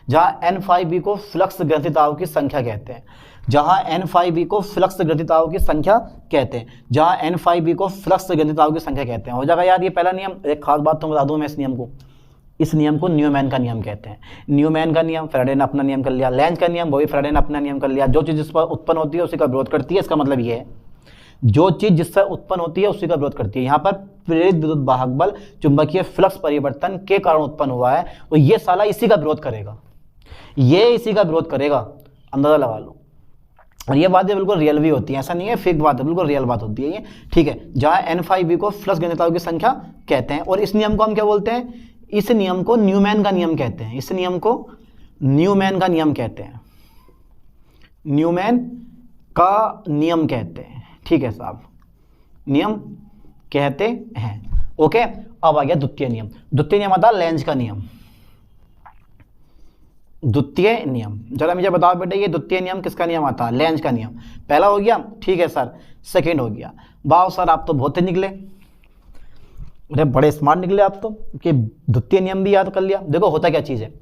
जहां N5B को फ्लक्स ग्रंथिताओं की संख्या कहते हैं, जहां N5B को फ्लक्स ग्रंथिताओं की संख्या कहते हैं, जहां N5B को फ्लक्स ग्रंथिताओं की संख्या कहते हैं। हो जाएगा यार ये पहला नियम। एक खास बात तो बता दूं मैं, इस नियम को न्यूमैन का नियम कहते हैं। न्यूमैन का नियम फैराडे ने अपना नियम कर लिया, लेंज का नियम वो भी फैराडे ने अपना नियम कर लिया। जो चीज़ जिस पर उत्पन्न होती है उसी का विरोध करती है, इसका मतलब ये है जो चीज़ जिससे उत्पन्न होती है उसी का विरोध करती है। यहाँ पर प्रेरित विद्युत वाहक बल चुंबकीय फ्लक्स परिवर्तन के कारण उत्पन्न हुआ है, तो ये साला इसी का विरोध करेगा, ये इसी का विरोध करेगा, अंदाजा लगा लो। और ये बातें बिल्कुल रियल भी होती है, ऐसा नहीं है फेक बात है, बिल्कुल रियल बात होती है ये। ठीक है, जहाँ N5B को फ्लक्स ग्रंथिताओं की संख्या कहते हैं, और इस नियम को हम क्या बोलते हैं, इस नियम को न्यूमैन का नियम कहते हैं, इस नियम को न्यूमैन का नियम कहते हैं, न्यूमैन का नियम कहते हैं। ठीक है साहब, नियम कहते हैं। ओके, अब आ गया द्वितीय नियम। द्वितीय नियम आता है लेंज का नियम। द्वितीय नियम जरा मुझे बताओ बेटे, ये द्वितीय नियम किसका नियम आता है, लेंज का नियम। पहला हो गया, ठीक है सर, सेकंड हो गया। वाह सर आप तो बहुत ही निकले, अरे बड़े स्मार्ट निकले आप तो, कि द्वितीय नियम भी याद कर लिया। देखो होता क्या चीज़ है,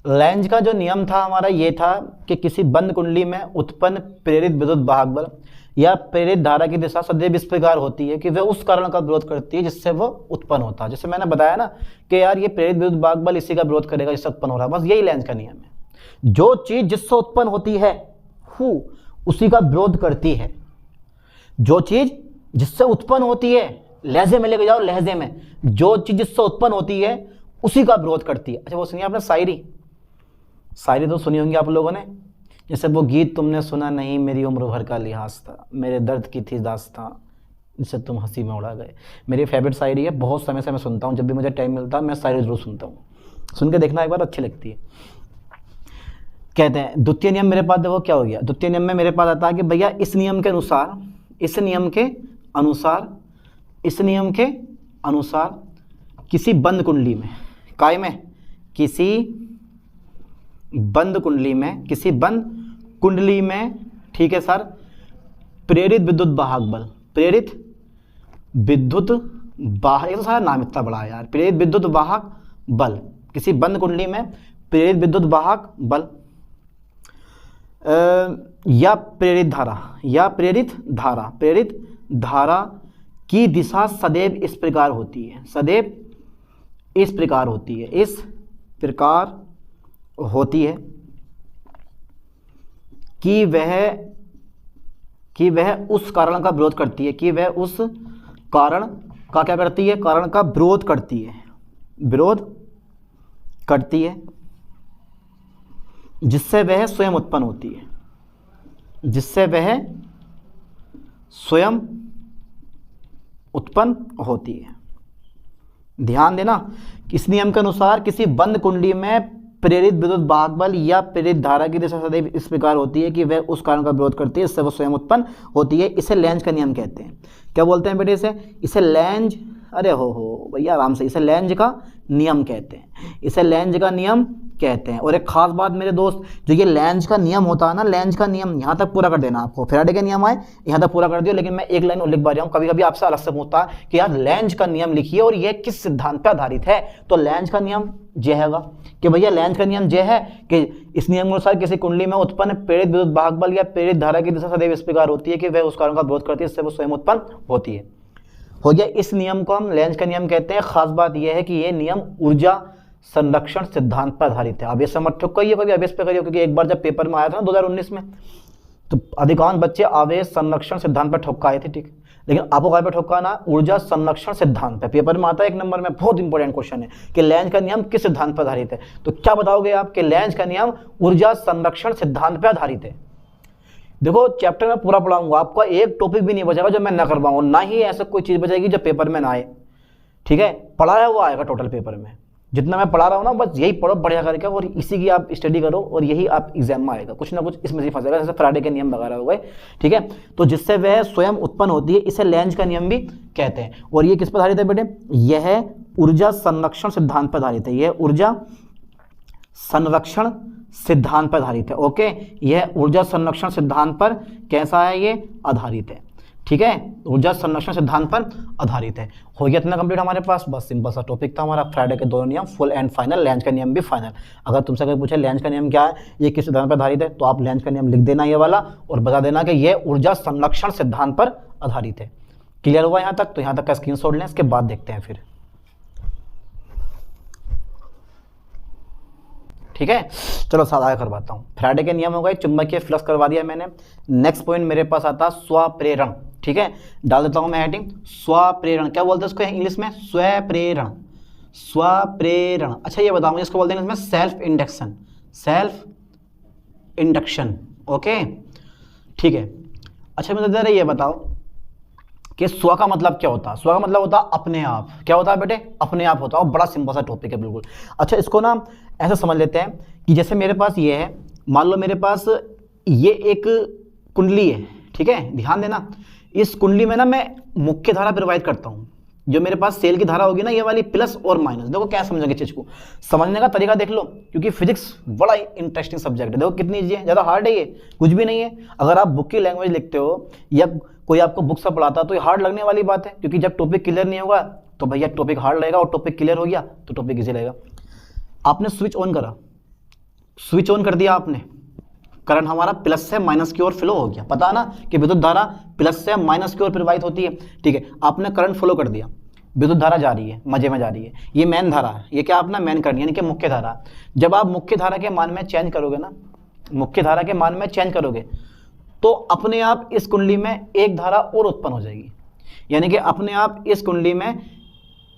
लेंज का जो नियम था हमारा ये था कि किसी बंद कुंडली में उत्पन्न प्रेरित विद्युत वाहक बल या प्रेरित धारा की दिशा सदैव इस प्रकार होती है कि वह उस कारण का विरोध करती है जिससे वो उत्पन्न होता है। जैसे मैंने बताया ना कि यार ये प्रेरित विद्युत वाहक बल इसी का विरोध करेगा जिससे उत्पन्न हो रहा है, बस यही लेंज का नियम है। जो चीज जिससे उत्पन्न होती है उसी का विरोध करती है, जो चीज जिससे उत्पन्न होती है, लहजे में लेके जाओ, लहजे में, जो चीज जिससे उत्पन्न होती है उसी का विरोध करती है। अच्छा वो सुनिए आपने शायरी तो सुनी होंगी आप लोगों ने, जैसे वो गीत तुमने सुना नहीं मेरी उम्र भर का लिहाज था, मेरे दर्द की थी दास्तां जिससे तुम हंसी में उड़ा गए। मेरी फेवरेट शायरी है, बहुत समय से मैं सुनता हूँ, जब भी मुझे टाइम मिलता है मैं शायरी जरूर सुनता हूँ, सुन के देखना एक बार, अच्छी लगती है। कहते हैं द्वितीय नियम मेरे पास देखो क्या हो गया, द्वितीय नियम में मेरे पास आता है कि भैया इस नियम के अनुसार किसी बंद कुंडली में, काय में, किसी बंद कुंडली में, ठीक है सर, प्रेरित विद्युत वाहक बल, प्रेरित विद्युत वाहक, ये तो सारा नाम इतना बड़ा है यार, प्रेरित विद्युत वाहक बल, किसी बंद कुंडली में प्रेरित विद्युत वाहक बल या प्रेरित धारा की दिशा सदैव इस प्रकार होती है, कि वह उस कारण का विरोध करती है, कारण का विरोध करती है, जिससे वह स्वयं उत्पन्न होती है। ध्यान देना, इस नियम के अनुसार किसी बंद कुंडली में प्रेरित विद्युत वाहक बल या प्रेरित धारा की दिशा सदैव इस प्रकार होती है कि वह उस कारण का विरोध करती है, इससे वह स्वयं उत्पन्न होती है। इसे लेंज का नियम कहते हैं। क्या बोलते हैं बेटे इसे लेंज अरे हो भैया आराम से, इसे लेंज का नियम कहते हैं, इसे लेंज का नियम कहते हैं। और एक खास बात मेरे दोस्त, जो ये लेंज का नियम होता है ना, लेंज का नियम यहाँ तक पूरा कर देना आपको, फैराडे के नियम आए यहाँ तक पूरा कर दियो, लेकिन मैं एक लाइन और लिख पा रहा हूँ। कभी कभी आपसे अलग से पूछता है कि यार लेंज का नियम लिखिए और ये किस सिद्धांत पर आधारित है, तो लेंज का नियम ये हैगा कि भैया लेंज का नियम ये है कि इस नियम के अनुसार किसी कुंडली में उत्पन्न प्रेरित विद्युत भाग बल या प्रेरित धारा की दिशा सदैव इस प्रकार होती है कि वह उस कारण का विरोध करती है, इससे वो स्वयं उत्पन्न होती है। हो गया, इस नियम को हम लेंज का नियम कहते हैं। खास बात यह है कि यह नियम ऊर्जा संरक्षण सिद्धांत पर आधारित है। अब ये समझ ठुक करिए, कभी आवेश पे करिए, क्योंकि एक बार जब पेपर में आया था ना 2019 में, तो अधिकांश बच्चे आवेश संरक्षण सिद्धांत पर ठोका आए थे, ठीक, लेकिन आपको क्या पे ठोका ना, ऊर्जा संरक्षण सिद्धांत पे। पेपर में आता है 1 नंबर में, बहुत इंपॉर्टेंट क्वेश्चन है कि लेंज का नियम किस सिद्धांत पर आधारित है। तो क्या बताओगे आप कि लेंज का नियम ऊर्जा संरक्षण सिद्धांत पर आधारित है। देखो चैप्टर में पूरा पढ़ाऊंगा, आपका एक टॉपिक भी नहीं बचेगा जो मैं ना करवाऊँ, ना ही ऐसा कोई चीज़ बचेगी जो पेपर में ना आए, ठीक है। पढ़ाया हुआ आएगा टोटल पेपर में, जितना मैं पढ़ा रहा हूँ ना, बस यही पढ़ो बढ़िया करके और इसी की आप स्टडी करो और यही आप एग्जाम में आएगा, कुछ ना कुछ इसमें से फंसेगा, जैसे फैराडे के नियम वगैरह हो गए, ठीक है। तो जिससे वह स्वयं उत्पन्न होती है, इसे लेंज का नियम भी कहते हैं। और ये किस पर आधारित है बेटे, यह ऊर्जा संरक्षण सिद्धांत पर आधारित है, यह ऊर्जा संरक्षण सिद्धांत पर आधारित है। ओके, यह ऊर्जा संरक्षण सिद्धांत पर कैसा है, ये आधारित है, ठीक है, ऊर्जा संरक्षण सिद्धांत पर आधारित है। हो गया इतना कंप्लीट हमारे पास, बस सिंपल सा टॉपिक था हमारा, फ्राइडे के दोनों नियम फुल एंड फाइनल, लेंज का नियम भी फाइनल। अगर तुमसे कोई पूछे लेंज का नियम क्या है, ये किस सिद्धांत पर आधारित है, तो आप लेंज का नियम लिख देना ये वाला और बता देना कि ये ऊर्जा संरक्षण सिद्धांत पर आधारित है। क्लियर हुआ यहाँ तक? तो यहाँ तक का स्क्रीनशॉट लें, इसके बाद देखते हैं फिर, ठीक है। चलो सादा करवाता हूँ। फ्राइडे के नियम हो गए, चुंबकीय फ्लक्स करवा दिया मैंने। नेक्स्ट पॉइंट मेरे पास आता है स्वप्रेरण, ठीक है, डाल देता हूँ मैं हेडिंग स्वप्रेरण। क्या बोलते हैं इसको इंग्लिश में, स्वप्रेरण, स्वप्रेरण। अच्छा ये बताऊँ इसको बोलते हैं इसमें self induction, self induction, okay, ठीक है। अच्छा मुझे जरा ये बताओ कि स्व का मतलब क्या होता है। स्व का मतलब होता है अपने आप। क्या होता है बेटे, अपने आप होता है। बड़ा सिंपल सा टॉपिक है बिल्कुल। अच्छा इसको ना ऐसा समझ लेते हैं कि जैसे मेरे पास ये है, मान लो मेरे पास ये एक कुंडली है, ठीक है, ध्यान देना। इस कुंडली में ना मैं मुख्य धारा प्रवाहित करता हूँ, जो मेरे पास सेल की धारा होगी ना, ये वाली प्लस और माइनस। देखो क्या समझेंगे चीज़ को, समझने का तरीका देख लो, क्योंकि फिजिक्स बड़ा इंटरेस्टिंग सब्जेक्ट है। देखो कितनी ईजी है, ज़्यादा हार्ड है ये, कुछ भी नहीं है। अगर आप बुक की लैंग्वेज लिखते हो या कोई आपको बुक से पढ़ाता तो ये हार्ड लगने वाली बात है, क्योंकि जब टॉपिक क्लियर नहीं होगा तो भैया टॉपिक हार्ड लगेगा, और टॉपिक क्लियर हो गया तो टॉपिक ईजी लगेगा। आपने स्विच ऑन करा, स्विच ऑन कर दिया आपने, करंट हमारा प्लस से माइनस की ओर फ्लो हो गया। पता है ना कि विद्युत धारा प्लस से माइनस की ओर प्रवाहित होती है, ठीक है। आपने करंट फ्लो कर दिया, विद्युत धारा जा रही है, मजे में जा रही है, ये मेन धारा है, ये क्या अपना मेन करंट यानी कि मुख्य धारा। जब आप मुख्य धारा के मान में चेंज करोगे ना, मुख्य धारा के मान में चेंज करोगे तो अपने आप इस कुंडली में एक धारा और उत्पन्न हो जाएगी, यानी कि अपने आप इस कुंडली में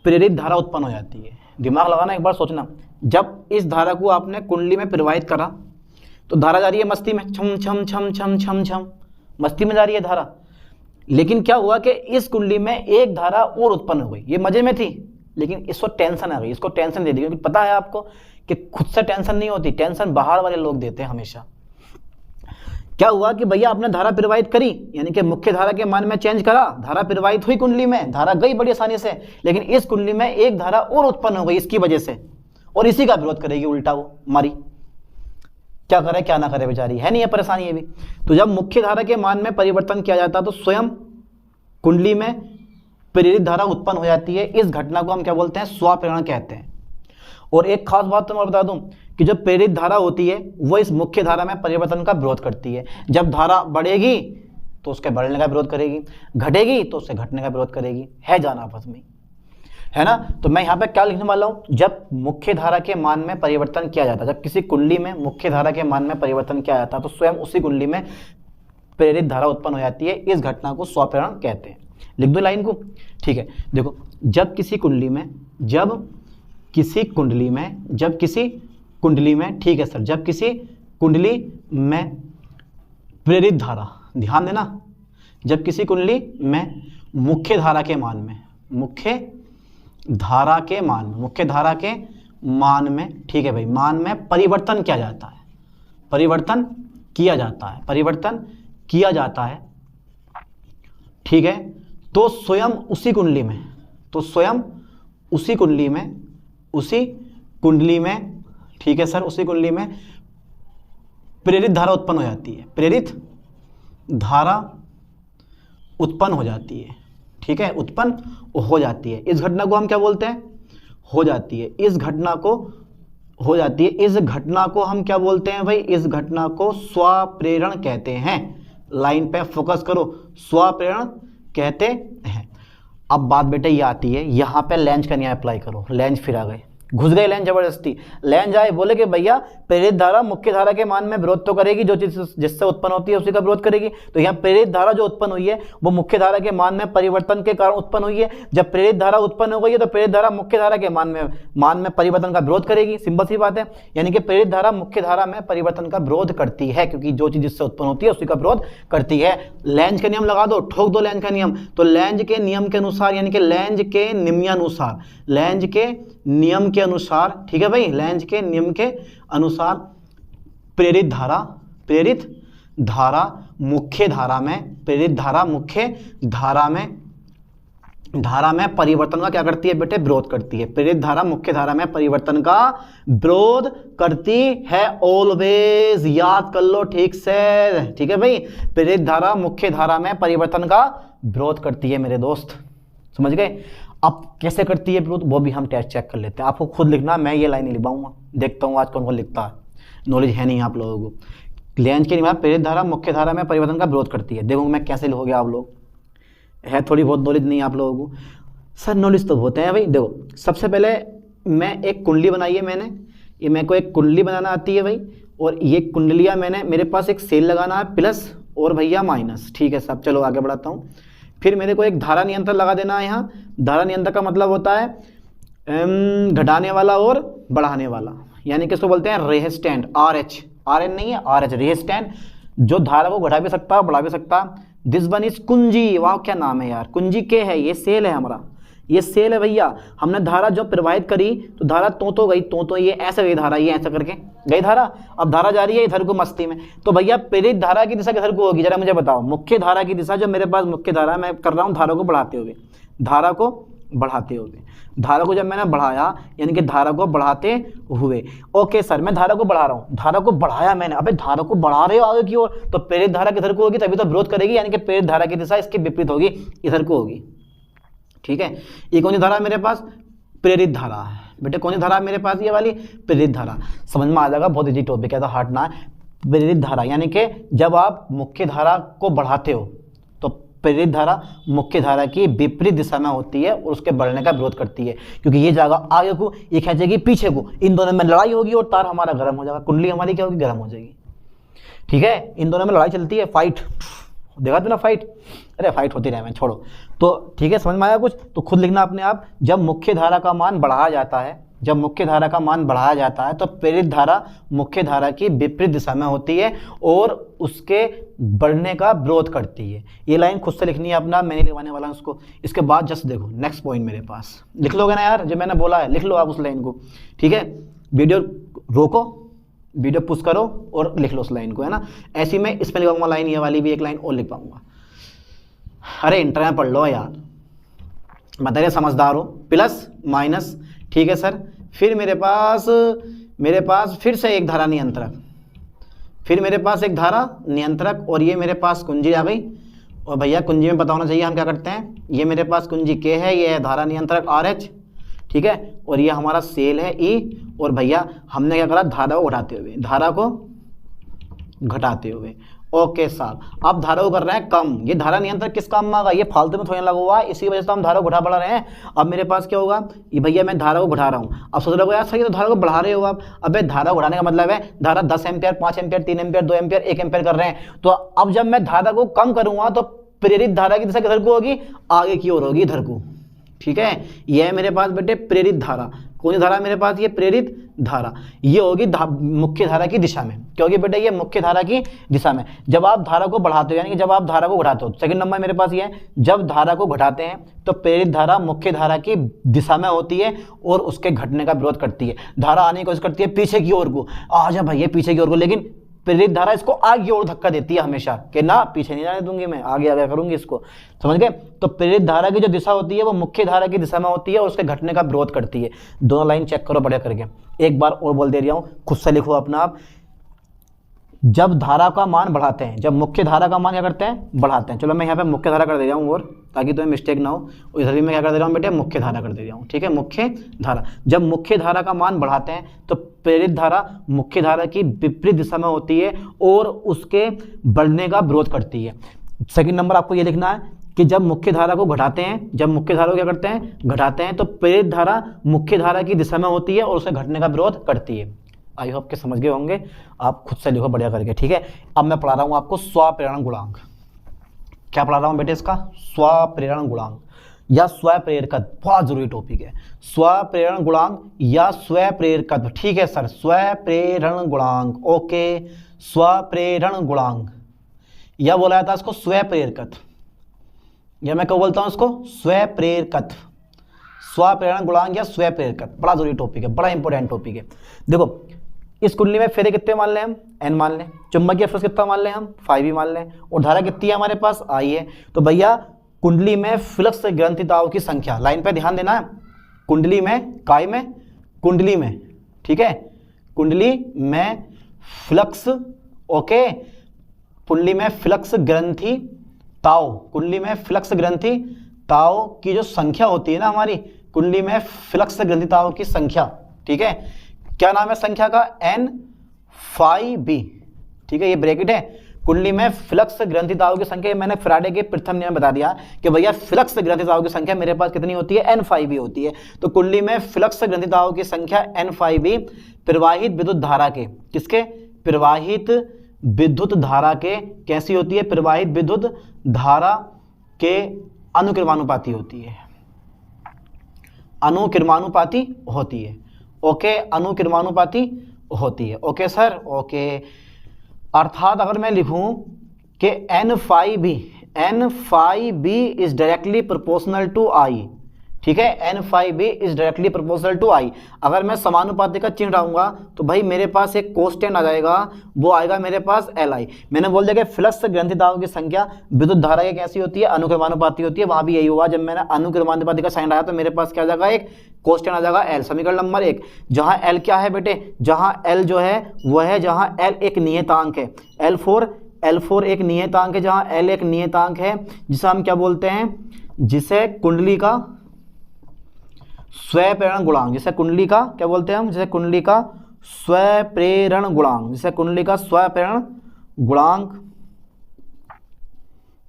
प्रेरित धारा उत्पन्न हो जाती है। दिमाग लगाना, एक बार सोचना, जब इस धारा को आपने कुंडली में प्रवाहित करा तो धारा जा रही है मस्ती में, छम छम छम छम छम छम, मस्ती में जा रही है धारा। लेकिन क्या हुआ कि इस कुंडली में एक धारा और उत्पन्न हो गई, ये मजे में थी, लेकिन इसको टेंशन आ गई, इसको टेंशन दे दी। क्योंकि पता है आपको कि खुद से टेंशन नहीं होती, टेंशन बाहर वाले लोग देते हैं हमेशा। क्या हुआ कि भैया आपने धारा प्रवाहित करी, यानी कि मुख्य धारा के मान में चेंज करा, धारा प्रवाहित हुई कुंडली में, धारा गई बड़ी आसानी से, लेकिन इस कुंडली में एक धारा और उत्पन्न हो गई इसकी वजह से, और इसी का विरोध करेगी उल्टा वो मारी। क्या करे क्या ना करे बेचारी, है नहीं है परेशानी ये भी। तो जब मुख्य धारा के मान में परिवर्तन किया जाता है तो स्वयं कुंडली में प्रेरित धारा उत्पन्न हो जाती है। इस घटना को हम क्या बोलते हैं, स्वप्रेरण कहते हैं। और एक खास बात तो मैं बता दूं कि जो प्रेरित धारा होती है वो इस मुख्य धारा में परिवर्तन का विरोध करती है। जब धारा बढ़ेगी तो उसके बढ़ने का विरोध करेगी, घटेगी तो उससे घटने का विरोध करेगी, है जाना आपस में, है ना। तो मैं यहाँ पे क्या लिखने वाला हूँ, जब मुख्य धारा के मान में परिवर्तन किया जाता है, जब किसी कुंडली में मुख्य धारा के मान में परिवर्तन किया जाता है तो स्वयं उसी कुंडली में प्रेरित धारा उत्पन्न हो जाती है। इस घटना को स्वप्रेरण कहते हैं। लिख दो लाइन को, ठीक है। देखो, जब किसी कुंडली में, ठीक है सर, जब किसी कुंडली में प्रेरित धारा, ध्यान देना, जब किसी कुंडली में मुख्य धारा के मान में, मुख्य धारा के मान में, ठीक है भाई, मान में परिवर्तन किया जाता है, परिवर्तन किया जाता है, ठीक है। तो स्वयं तो स्वयं उसी कुंडली में ठीक है सर, उसी कुंडली में प्रेरित धारा उत्पन्न हो जाती है, प्रेरित धारा उत्पन्न हो जाती है, ठीक है, उत्पन्न हो जाती है। इस घटना को हम क्या बोलते हैं? हो जाती है। इस घटना को हो जाती है, इस घटना को हम क्या बोलते हैं भाई? इस घटना को स्वप्रेरण कहते हैं। लाइन पे फोकस करो, स्वप्रेरण कहते हैं। अब बात बेटे ये आती है, यहाँ पे लेंज का नियम अप्लाई करो। लेंज फिर आ गए, घुस गए लेंज जबरदस्ती। लेंज आए, बोले कि भैया प्रेरित धारा मुख्य धारा के मान में विरोध तो करेगी, जो चीज जिससे उत्पन्न होती है उसी का विरोध करेगी। तो यहाँ प्रेरित धारा जो उत्पन्न हुई है वो मुख्य धारा के मान में परिवर्तन के कारण उत्पन्न हुई है। जब प्रेरित धारा उत्पन्न हो गई है तो प्रेरित धारा मुख्य धारा के मान में परिवर्तन का विरोध करेगी। सिंपल सी बात है, यानी कि प्रेरित धारा मुख्य धारा में परिवर्तन का विरोध करती है, क्योंकि जो चीज जिससे उत्पन्न होती है उसी का विरोध करती है। लेंज का नियम लगा दो, ठोक दो लेंज का नियम। तो लेंज के नियम के अनुसार, यानी कि लेंज के नियमानुसार, लेंज के नियम के अनुसार, ठीक है भाई, लेंज के नियम के अनुसार प्रेरित धारा मुख्य धारा में, प्रेरित धारा मुख्य धारा में परिवर्तन का क्या करती है बेटे? विरोध करती है। प्रेरित धारा मुख्य धारा में परिवर्तन का विरोध करती है। ऑलवेज याद कर लो ठीक से, ठीक है भाई। प्रेरित धारा मुख्य धारा में परिवर्तन का विरोध करती है मेरे दोस्त, समझ गए? अब कैसे करती है विरोध वो भी हम टेस्ट चेक कर लेते हैं। आपको खुद लिखना, मैं ये लाइन नहीं लिखवाऊंगा, देखता हूँ आज कौन कौन लिखता है, नॉलेज है नहीं आप लोगों को। लेंज के नियम प्रेरित धारा मुख्य धारा में परिवर्तन का विरोध करती है। देखो मैं कैसे लिखोगे आप लोग, है थोड़ी बहुत नॉलेज नहीं आप लोगों को? सर नॉलेज तो होते हैं भाई। देखो सबसे पहले मैं एक कुंडली बनाई है मैंने, ये मेरे को एक कुंडली बनाना आती है भाई, और ये कुंडलियाँ मैंने, मेरे पास एक सेल लगाना है प्लस और भैया माइनस, ठीक है साहब। चलो आगे बढ़ाता हूँ। फिर मेरे को एक धारा नियंत्रण लगा देना है यहाँ। धारा नियंत्रण का मतलब होता है घटाने वाला और बढ़ाने वाला, यानी कि इसको बोलते हैं रेजिस्टेंट। RN नहीं है, RH रेजिस्टेंट, जो धारा को घटा भी सकता है बढ़ा भी सकता है। दिस वन इज कुंजी, वाह क्या नाम है यार, कुंजी के है, ये सेल है हमारा, ये सेल है भैया। हमने धारा जो प्रवाहित करी तो धारा तो गई, तो ये ऐसे गई धारा, ये ऐसा करके गई धारा। अब धारा जा रही है इधर को मस्ती में, तो भैया प्रेरित धारा की दिशा किधर को होगी जरा मुझे बताओ? मुख्य धारा की दिशा, जो मेरे पास मुख्य धारा मैं कर रहा हूँ धारा को बढ़ाते हुए, धारा को बढ़ाते हुए, धारा को जब मैंने बढ़ाया यानी कि धारा को बढ़ाते हुए। ओके सर मैं धारा को बढ़ा रहा हूँ, धारा को बढ़ाया मैंने, अबे धारा को बढ़ा रहे हो आगे की ओर, तो प्रेरित धारा किधर को होगी? तभी तो विरोध करेगी, यानी कि प्रेरित धारा की दिशा इसके विपरीत होगी, इधर को होगी, ठीक है। ये कौन सी धारा है मेरे पास? प्रेरित धारा है बेटे। कौन सी धारा है मेरे पास? ये वाली प्रेरित धारा। समझ में आ जाएगा, बहुत इजी टॉपिक है, तो हटना है। प्रेरित धारा यानी कि जब आप मुख्य धारा को बढ़ाते हो तो प्रेरित धारा मुख्य धारा की विपरीत दिशा में होती है और उसके बढ़ने का विरोध करती है, क्योंकि ये जाएगा आगे को, ये खींचेगी पीछे को, इन दोनों में लड़ाई होगी और तार हमारा गर्म हो जाएगा, कुंडली हमारी क्या होगी? गर्म हो जाएगी, ठीक है। इन दोनों में लड़ाई चलती है, फाइट, देखा था ना फाइट, अरे फाइट होती रहे, मैं छोड़ो। तो ठीक है, समझ में आया कुछ? तो खुद लिखना अपने आप। जब मुख्य धारा का मान बढ़ाया जाता है, जब मुख्य धारा का मान बढ़ाया जाता है तो प्रेरित धारा मुख्य धारा की विपरीत दिशा में होती है और उसके बढ़ने का विरोध करती है। ये लाइन खुद से लिखनी है अपना, मैं नहीं लिखवाने वाला उसको। इसके बाद जस्ट देखो नेक्स्ट पॉइंट मेरे पास, लिख लोगे ना यार जो मैंने बोला है, लिख लो आप उस लाइन को, ठीक है। वीडियो रोको, वीडियो पुश करो और लिख लो उस लाइन को, है ना। ऐसी मैं इसमें लिखवाऊंगा लाइन, ये वाली भी एक लाइन और लिख पाऊंगा। अरे इंटर में पढ़ लो यार, बताइए समझदार हो। प्लस माइनस, ठीक है सर। फिर मेरे पास फिर से एक धारा नियंत्रक, फिर मेरे पास एक धारा नियंत्रक, और ये मेरे पास कुंजी आ गई। और भैया कुंजी में पता होना चाहिए हम क्या करते हैं। ये मेरे पास कुंजी के है, ये है धारा नियंत्रक RH, ठीक है। और ये हमारा सेल है E, और भैया हमने क्या करा? धारा को घटाते हुए, धारा को घटाते हुए। ओके साहब, अब धारा को कर रहे हैं कम। ये धारा नियंत्रण किस काम में आएगा? ये फालतू में थोड़ा लगा हुआ है, इसी वजह से हम धारा को घटा बढ़ा रहे हैं। अब मेरे पास क्या होगा? ये भैया मैं धारा को घटा रहा हूँ। अब सोच रहे हो यार सही तो धारा को बढ़ा रहे हो आप। अबे धारा को घटाने का मतलब है धारा 10 ampere, 5 ampere, 3 ampere, 2 ampere, 1 ampere कर रहे हैं। तो अब जब मैं धारा को कम करूंगा तो प्रेरित धारा की दिशा किधर को होगी? आगे की ओर होगी, इधर को, ठीक है। यह है मेरे पास बेटे प्रेरित धारा। कौन सी धारा मेरे पास? ये प्रेरित धारा, ये होगी मुख्य धारा की दिशा में, क्योंकि बेटे ये मुख्य धारा की दिशा में। जब आप धारा को बढ़ाते हो यानी कि जब आप धारा को घटाते हो, सेकंड नंबर मेरे पास ये है, जब धारा को घटाते हैं तो प्रेरित धारा मुख्य धारा की दिशा में होती है और उसके घटने का विरोध करती है। धारा आने की कोशिश करती है पीछे की ओर को, आ जा भैया पीछे की ओर को, लेकिन प्रेरित धारा इसको आगे और धक्का देती है हमेशा कि ना पीछे नहीं जाने दूंगी, मैं आगे आगे करूंगी इसको, समझ गए। तो प्रेरित धारा की जो दिशा होती है वो मुख्य धारा की दिशा में होती है और उसके घटने का विरोध करती है। दोनों लाइन चेक करो बढ़िया करके, एक बार और बोल दे रहा हूं, खुद से लिखो अपना आप। जब धारा का मान बढ़ाते हैं, जब मुख्य धारा का मान क्या करते हैं, बढ़ाते हैं। चलो मैं यहाँ पे मुख्य धारा कर दे रहा हूँ और ताकि तुम्हें मिस्टेक ना हो, और इधर भी मैं क्या कर दे रहा हूँ बेटे, मुख्य धारा कर दे रहा हूँ, ठीक है। मुख्य धारा, जब मुख्य धारा का मान बढ़ाते हैं तो प्रेरित धारा मुख्य धारा की विपरीत दिशा में होती है और उसके बढ़ने का विरोध करती है। सेकंड नंबर आपको ये लिखना है कि जब मुख्य धारा को घटाते हैं, जब मुख्य धारा को क्या करते हैं, घटाते हैं, तो प्रेरित धारा मुख्य धारा की दिशा में होती है और उसके घटने का विरोध करती है। आई होप के समझ गए होंगे, आप खुद से लिखो बढ़िया करके, ठीक है। अब मैं पढ़ा रहा हूँ आपको स्वप्रेरण गुणांक। क्या पढ़ा रहा हूँ बेटे, इसका स्वप्रेरण गुणांक या स्वप्रेरकत्व, बहुत जरूरी टॉपिक है। स्वप्रेरण गुणांक या स्वप्रेरकत्व, ठीक है सर, स्वप्रेरण गुणांक, ओके। स्वप्रेरण गुणांक या बोला जाता है इसको स्वप्रेरकत्व, या मैं क्या बोलता हूँ इसको, स्वप्रेरकत्व। स्वप्रेरण गुणांक या स्वप्रेरकत्व बड़ा जरूरी टॉपिक है, बड़ा इंपॉर्टेंट टॉपिक है। देखो इस कुंडली में फेरे कितने मान लें हम, n मान लें, चुंबकीय फ्लक्स कितना मान लें हम, 5 मान लें, और धारा कितनी है हमारे पास, I है। तो भैया कुंडली में फ्लक्स ग्रंथिताओं की संख्या, लाइन पे ध्यान देना है, कुंडली में, काय में, कुंडली में, ठीक है, कुंडली में फ्लक्स, ओके, कुंडली में फ्लक्स ग्रंथि ताओ, कुंडली में फ्लक्स ग्रंथि ताओ की जो संख्या होती है ना हमारी, कुंडली में फ्लक्स ग्रंथिताओं की संख्या, ठीक है, क्या नाम है संख्या का, n∅b, ठीक है, ये ब्रैकेट है। कुंडली में फ्लक्स ग्रंथिताओं की संख्या, मैंने फ्राडे के प्रथम नियम बता दिया कि भैया फ्लक्स ग्रंथिताओं की संख्या मेरे पास कितनी होती है, n∅b होती है। तो कुंडली में फ्लक्स ग्रंथिताओं की संख्या n∅b प्रवाहित विद्युत धारा के, किसके, प्रवाहित विद्युत धारा के, कैसी होती है, प्रवाहित विद्युत धारा के अनुक्रमानुपाती होती है, अनुक्रमानुपाती होती है, ओके, अनुक्रमानुपाती होती है, ओके सर, ओके। अर्थात अगर मैं लिखूं कि n∅b is directly proportional to I, ठीक है, n∅b is directly proportional to I। अगर मैं समानुपाती का चिन्ह डालूंगा तो भाई मेरे पास एक कोष्टक आ जाएगा, वो आएगा मेरे पास Li। मैंने बोल दिया कि फ्लक्स ग्रंथिताओं की संख्या विद्युत धारा की कैसी होती है, अनुक्रमानुपाती होती है। वहां भी यही हुआ, जब मैंने अनुक्रमानुपाती का साइन आया तो मेरे पास क्या आ जाएगा, एक कोष्टक आ जाएगा L। समीकरण नंबर 1, जहां L क्या है बेटे, जहां L जो है वह है, जहां L एक नियतांक है, L4 एक नियतांक है, जहां L एक नियतांक है, जिसे हम क्या बोलते हैं, जिसे कुंडली का स्वप्रेरण गुणांक, जिसे कुंडली का क्या बोलते हैं हम, जिसे कुंडली का स्वप्रेरण गुणांक, जिसे कुंडली का स्वप्रेरण गुणांक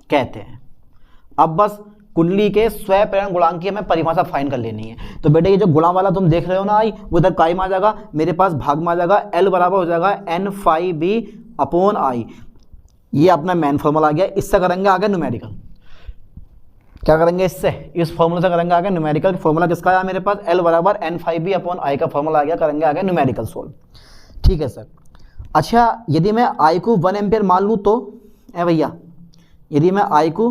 कहते हैं। अब बस कुंडली के स्वप्रेरण गुणांक की हमें परिभाषा फाइंड कर लेनी है। तो बेटे ये जो गुणा वाला तुम देख रहे हो ना, आई वो इधर काय में आ जाएगा, मेरे पास भाग में आ जाएगा, L बराबर हो जाएगा n∅b/I। ये अपना मेन फॉर्मूला आ गया। इससे करेंगे आगे न्यूमेरिकल, क्या करेंगे इससे, इस फॉर्मूला से करेंगे आगे न्यूमेरिकल। फॉर्मूला किसका आया मेरे पास, L बराबर n∅b/I का फॉर्मूला आ गया, करेंगे आगे न्यूमेरिकल सोल्व, ठीक है सर। अच्छा यदि मैं I को 1 एम्पियर मान लूँ तो, ए भैया यदि मैं I को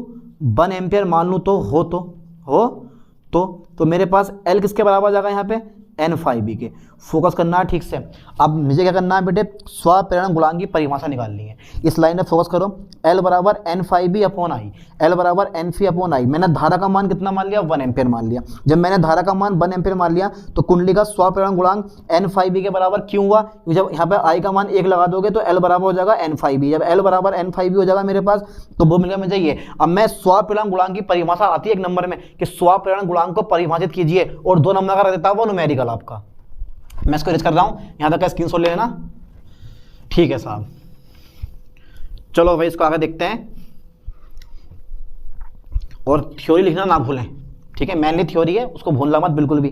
1 एम्पियर मान लूँ तो मेरे पास L किसके बराबर आ जाएगा यहाँ पे, n∅b के। फोकस करना है ठीक से। अब मुझे क्या करना है बेटे, स्वप्रेरण गुणांक की परिभाषा निकालनी है। इस लाइन में फोकस करो, L बराबर n∅b/I, L बराबर n∅I। मैंने धारा का मान कितना मान लिया, 1 एम्पियर मान लिया। जब मैंने धारा का मान 1 एम्पियर मान लिया तो कुंडली का स्वप्रेरण गुणांक n∅b के बराबर क्यों हुआ, जब यहाँ पे I का मान 1 लगा दोगे तो L बराबर हो जाएगा n∅b। जब L बराबर n∅b हो जाएगा मेरे पास तो वो मिलेगा मुझे ये। अब मैं स्वप्रेरण गुणांक की परिभाषा आती है 1 नंबर में कि स्वप्रेरण गुणांक को परिभाषित कीजिए, और 2 नंबर का रह देता है वो न्यूमेरिकल आपका। मैं इसको रेज कर रहा हूं, यहां तक का स्क्रीनशॉट ले लेना, ठीक है साहब। चलो भाई इसको आगे देखते हैं, और थ्योरी लिखना ना भूलें, ठीक है, मेनली थ्योरी है, उसको भूलना मत बिल्कुल भी।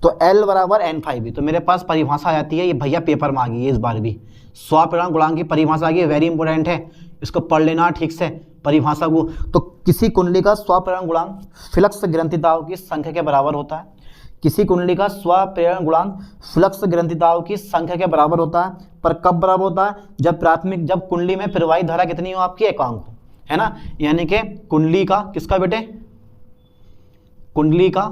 तो L बराबर n∅b, तो मेरे पास परिभाषा आ जाती है, ये भैया पेपर में आ गई है इस बार भी, स्वप्रेरण गुणांक की परिभाषा आ गई है, वेरी इंपॉर्टेंट है, इसको पढ़ लेना ठीक से परिभाषा को। तो किसी कुंडली का स्वप्रेरण गुणांक फ्लक्स ग्रंथिताओं की संख्या के बराबर होता है, किसी कुंडली का स्वप्रेरण गुणांक फ्लक्स ग्रंथिताओं की संख्या के बराबर होता है। पर कब बराबर होता है, जब कुंडली में प्रवाहित धारा कितनी हो आपकी, एकांक हो, है ना। यानी कि कुंडली का किसका बेटे, कुंडली का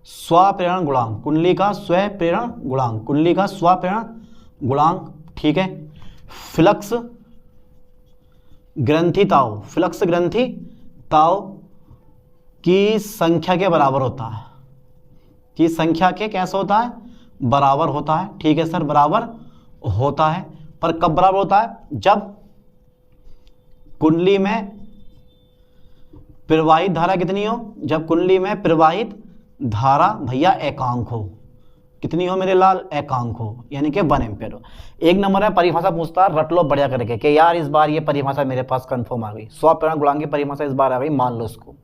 स्वप्रेरण गुणांक, कुंडली का स्वप्रेरण गुणांक, कुंडली का स्वप्रेरण गुणांक, ठीक है। फ्लक्स ग्रंथि ताऊ, फ्लक्स ग्रंथि ताऊ की संख्या के बराबर होता है, की संख्या के कैसे होता है, बराबर होता है। ठीक है सर, बराबर होता है, पर कब बराबर होता है, जब कुंडली में प्रवाहित धारा कितनी हो, जब कुंडली में प्रवाहित धारा भैया एकांक हो, कितनी हो मेरे लाल, एकांक हो, यानी कि 1 एम्पियर हो। एक नंबर है परिभाषा पूछता है, रट लो बढ़िया करके कि यार इस बार ये परिभाषा मेरे पास कंफर्म आ गई, स्वप्रेरण गुणांक की परिभाषा इस बार आ गई, मान लो इसको,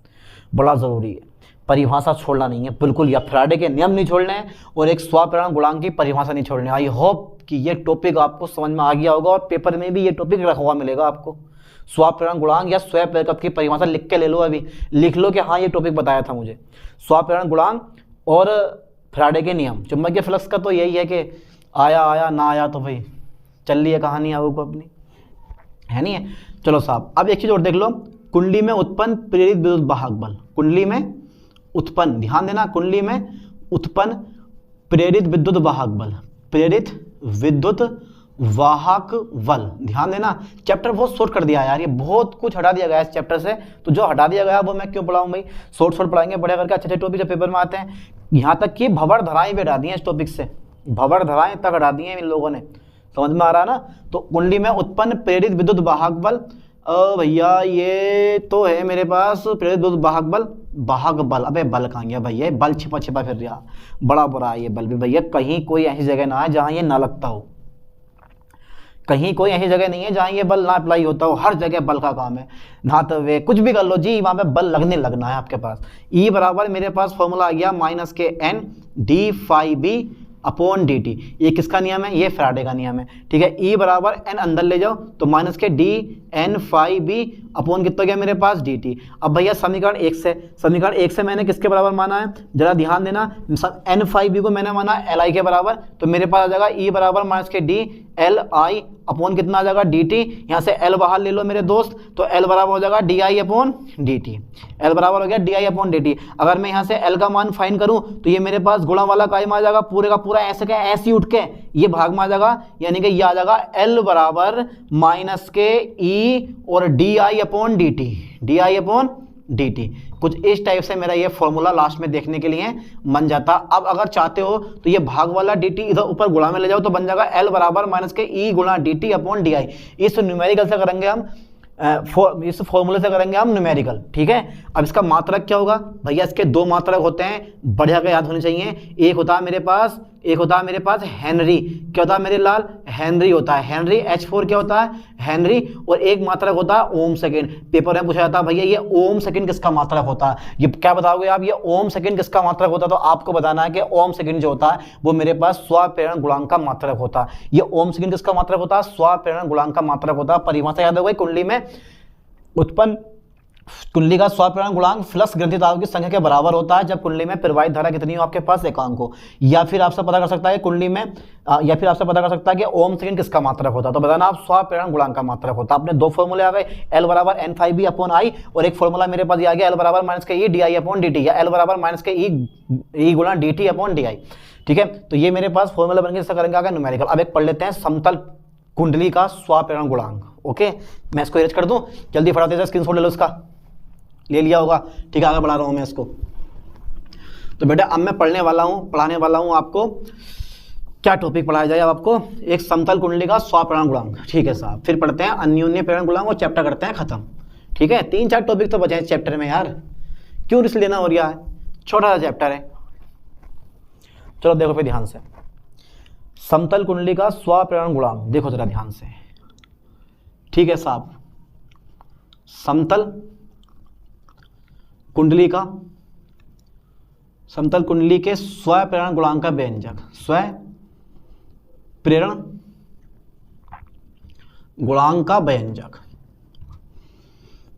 बड़ा जरूरी है, परिभाषा छोड़ना नहीं है बिल्कुल, या फ्राइडे के नियम नहीं छोड़ने हैं और एक स्वप्रेरण गुणांक की परिभाषा नहीं छोड़नी। आई होप कि ये टॉपिक आपको समझ में आ गया होगा और पेपर में भी ये टॉपिक रखा हुआ मिलेगा आपको। स्वप्रेरण गुणांक या स्वयं प्रेरकत्व की परिभाषा लिख के ले लो, अभी लिख लो कि हाँ ये टॉपिक बताया था मुझे। स्वप्रेरण गुणांक और फ्राइडे के नियम, चुंबकीय फ्लक्स का तो यही है कि आया आया ना आया तो भाई चल रही है कहानी आपको अपनी, है नहीं है। चलो साहब, अब एक चीज और देख लो, कुंडली में उत्पन्न प्रेरित विद्युत वाहक बल, कुंडली में उत्पन्न, ध्यान देना, कुंडली में उत्पन्न प्रेरित विद्युत वाहक बल, प्रेरित विद्युत वाहक बल, ध्यान देना। चैप्टर बहुत शॉर्ट कर दिया यार, ये बहुत कुछ हटा दिया गया इस चैप्टर से, तो जो हटा दिया गया वो मैं क्यों पढ़ाऊं भाई, शॉर्ट पढ़ाएंगे बढ़िया करके, अच्छे टॉपिक जो पेपर में आते हैं। यहाँ तक कि भंवर धराएं भी हटा दी हैं इस टॉपिक से, भंवर धराएं तक हटा दी हैं इन लोगों ने, समझ में आ रहा है ना। तो कुंडली में उत्पन्न प्रेरित विद्युत वाहक बल, भैया ये तो है मेरे पास प्रेरित विद्युत वाहक बल, वाहक बल, अबे बल कहाँ गया भैया, बल छिपा छिपा फिर रहा, बड़ा बुरा है ये बल भी भैया, कहीं कोई ऐसी जगह ना है जहाँ ये ना लगता हो, कहीं कोई ऐसी जगह नहीं है जहाँ ये बल ना अप्लाई होता हो, हर जगह बल का काम है, नहाते हुए कुछ भी कर लो जी, वहाँ पे बल लगने लगना है आपके पास। E बराबर मेरे पास फॉर्मूला आ गया -kn d∅b अपॉन dt, ये किसका नियम है, ये फ्राडे का नियम है। ठीक है, E बराबर n अंदर ले जाओ तो -dn∅b अपॉन कितना गया मेरे पास dt। अब भैया समीकरण 1 से, समीकरण 1 से मैंने किसके बराबर माना है, जरा ध्यान देना, n∅b को मैंने माना Li के बराबर, तो मेरे पास आ जाएगा E बराबर -kd∆i अपॉन कितना आ जाएगा dt, यहाँ से L बाहर ले लो मेरे दोस्त, तो L बराबर हो जाएगा di अपॉन dt, L बराबर हो गया di अपॉन dt। अगर मैं यहाँ से L का मान फाइंड करूँ तो ये मेरे पास गुणा वाला कायम आ जाएगा, पूरे का पूरा ऐसे के ऐसे उठ के ये भाग में आ जाएगा, यानी कि ये आ जाएगा L बराबर -ke और di upon dt, di upon dt। कुछ इस टाइप से मेरा ये फॉर्मूला लास्ट में देखने के लिए बन जाता। अब अगर चाहते हो तो ये भाग वाला dt इधर ऊपर गुणा में ले जाओ तो बन जाएगा L बराबर -ke गुणा dt अपॉन di। इस न्यूमेरिकल से करेंगे हम, इस फॉर्मूले से करेंगे हम न्यूमेरिकल। ठीक है, अब इसका मात्रक क्या होगा भैया, इसके 2 मात्रक होते हैं, बढ़िया का याद होने चाहिए। एक होता है मेरे पास, एक होता है मेरे पास हेनरी, क्या होता है मेरे लाल, हेनरी होता है, हेनरी H4 क्या होता है, हेनरी, और एक मात्रक होता है ओम सेकंड। पेपर में पूछा जाता है भैया ये ओम सेकंड किसका मात्रक होता है, ये क्या बताओगे आप, ये ओम सेकंड किसका मात्रक होता है, तो आपको बताना है कि ओम सेकंड जो होता है वो मेरे पास स्वप्रेरण गुणांक का मात्रक होता है। ये ओम सेकंड किसका मात्रक होता है, स्वप्रेरण गुणांक का मात्रक होता है। परिभाषा याद हो गई, कुंडली में उत्पन्न, कुंडली का स्वप्रेरण गुणांक फ्लक्स ग्रंथि तारों की संख्या के बराबर होता है जब कुंडली में प्रवाहित धारा कितनी हो आपके पास, एकांक हो। या फिर आपसे पता कर सकता है कुंडली में, या फिर आपसे पता कर सकता है कि ओम सेकंड किसका मात्रक होता है, तो बताना आप स्वप्रेरण गुणांक का मात्रक होता है। अपने 2 फॉर्मूले आ गए, L बराबर n∅b अपॉन i, और एक फॉर्मूला मेरे पास आ गया L बराबर -ke di अपॉन dt, या L बराबर -ke गुणा dt अपॉन di। ठीक है, तो ये मेरे पास फॉर्मूला बन के इसका करेंगे आगे न्यूमेरिकल। अब एक पढ़ लेते हैं समतल कुंडली का स्वप्रेरण गुणांक। ओके, मैं इसको इरेज कर दूं, जल्दी फटाफट से स्क्रीनशॉट ले लो, इसका ले लिया होगा। ठीक है, आगे बढ़ा रहा हूं मैं इसको। तो बेटा अब मैं पढ़ाने वाला हूं आपको, क्या टॉपिक पढ़ाया जाए अब आपको, एक समतल कुंडली का स्वप्रेरण गुणांक। ठीक है साहब, फिर पढ़ते हैं अन्योन्य प्रेरण गुणांक और चैप्टर करते हैं खत्म। ठीक है, 3-4 टॉपिक तो बचे हैं इस चैप्टर में यार, क्यों रिस्क लेना हो रहा है, छोटा सा चैप्टर है। चलो देखो फिर ध्यान से, समतल कुंडली का स्वप्रेरण गुणांक देखो जरा ध्यान से। ठीक है साहब, समतल कुंडली का, समतल कुंडली के स्वप्रेरण गुणांक का व्यंजक, स्वप्रेरण गुणांक का व्यंजक।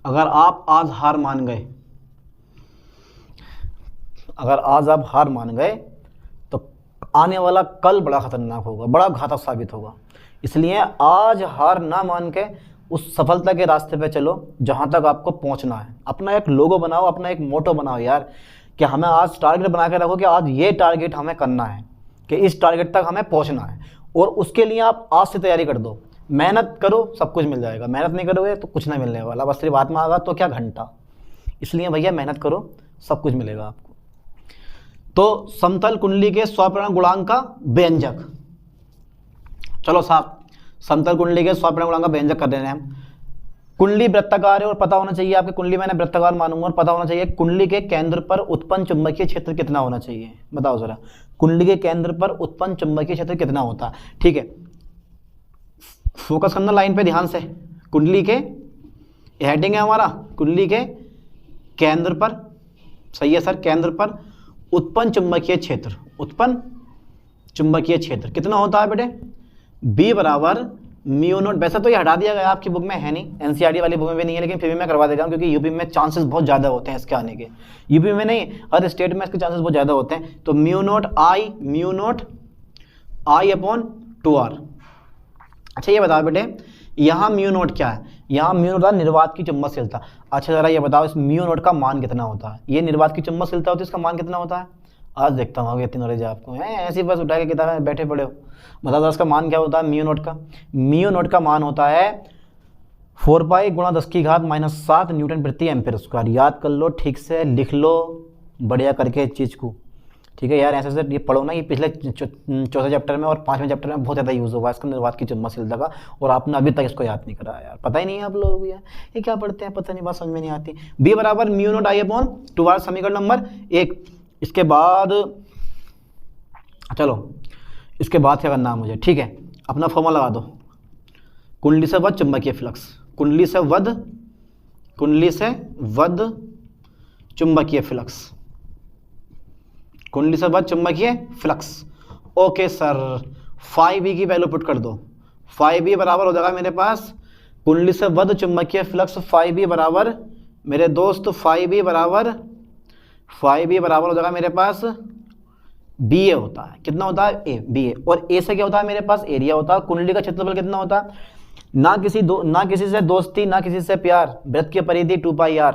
अगर आप आज हार मान गए, अगर आज आप हार मान गए तो आने वाला कल बड़ा खतरनाक होगा, बड़ा घातक साबित होगा। इसलिए आज हार ना मान के उस सफलता के रास्ते पे चलो जहां तक आपको पहुंचना है। अपना एक लोगो बनाओ, अपना एक मोटो बनाओ यार, कि हमें आज टारगेट बना के रखो कि आज ये टारगेट हमें करना है, कि इस टारगेट तक हमें पहुंचना है, और उसके लिए आप आज से तैयारी कर दो। मेहनत करो सब कुछ मिल जाएगा, मेहनत नहीं करोगे तो कुछ नहीं मिलने वाला, बस सिर्फ हाथ में आएगा तो क्या घंटा। इसलिए भैया मेहनत करो सब कुछ मिलेगा आपको। तो समतल कुंडली के स्वप्रेरण गुणांक का व्यंजक, चलो साहब समतल कुंडली के स्वप्रेरण गुणांक का व्यंजक कर देना है हम। कुंडली वृत्ताकार है और पता होना चाहिए आपकी कुंडली, मैंने वृत्ताकार मानूंगा, और पता होना चाहिए कुंडली के केंद्र पर उत्पन्न चुंबकीय क्षेत्र कितना होना चाहिए। बताओ जरा, कुंडली के केंद्र पर उत्पन्न चुंबकीय क्षेत्र कितना होता है। ठीक है, फोकस करना लाइन पे ध्यान से। कुंडली के हेडिंग है हमारा, कुंडली के केंद्र पर, सही है सर, केंद्र पर उत्पन्न चुंबकीय क्षेत्र, उत्पन्न चुंबकीय क्षेत्र कितना होता है बेटे, बी बराबर म्यू नॉट। वैसे तो ये हटा दिया गया आपकी बुक में, है नहीं, एनसीईआरटी वाली बुक में भी नहीं है, लेकिन फिर भी मैं करवा देता हूँ क्योंकि यूपी में चांसेस बहुत ज़्यादा होते हैं इसके आने के। यूपी में नहीं, हर स्टेट में इसके चांसेस बहुत ज़्यादा होते हैं। तो mu not I upon 2r। अच्छा ये बताओ बेटे, यहाँ म्यू नॉट क्या है, यहाँ म्यू नॉट निर्वात की चुंबकशीलता। अच्छा जरा ये बताओ इस म्यू नॉट का मान कितना होता है। ये निर्वात की चुंबकशीलता होती है, इसका मान कितना होता है, आज देखता हूँ, इतनी नॉलेज है आपको, ऐसी बस उठा के किताब में बैठे पड़े हो। बता दो इसका मान क्या होता है म्यू नॉट का। म्यू नॉट का मान होता है 4 पाई गुणा 10⁻⁷ न्यूटन प्रति एम्पीयर स्क्वायर। याद कर लो, ठीक से लिख लो बढ़िया करके इस चीज़ को, ठीक है यार। ऐसे ये पढ़ो ना, ये पिछले चौथे चैप्टर में और 5वें चैप्टर में बहुत ज़्यादा यूज़ हुआ इसका निर्वात की चुंबकशीलता का, और आपने अभी तक इसको याद नहीं करा यार, पता ही नहीं है आप लोगों को यार, ये क्या पढ़ते हैं पता नहीं, बात समझ में नहीं आती। बी बराबर mu not I upon 2r, समीकरण नंबर 1। इसके बाद चलो, इसके बाद क्या करना है मुझे, ठीक है, अपना फॉर्मूला लगा दो। कुंडली से वध चुंबकीय फ्लक्स, कुंडली से वध चुंबकीय फ्लक्स, कुंडली से वध चुंबकीय फ्लक्स। ओके सर, 5e की वैल्यू पुट कर दो। 5e बराबर हो जाएगा मेरे पास कुंडली से वध चुंबकीय फ्लक्स, 5e बराबर मेरे दोस्त 5e बराबर हो जाएगा मेरे पास बी ए होता है। कितना होता है, ए, बी ए। और ए से क्या होता है मेरे पास, एरिया होता है। कुंडली का क्षेत्रफल कितना होता है, ना किसी से दोस्ती ना किसी से प्यार, वृत्त की परिधि 2πr,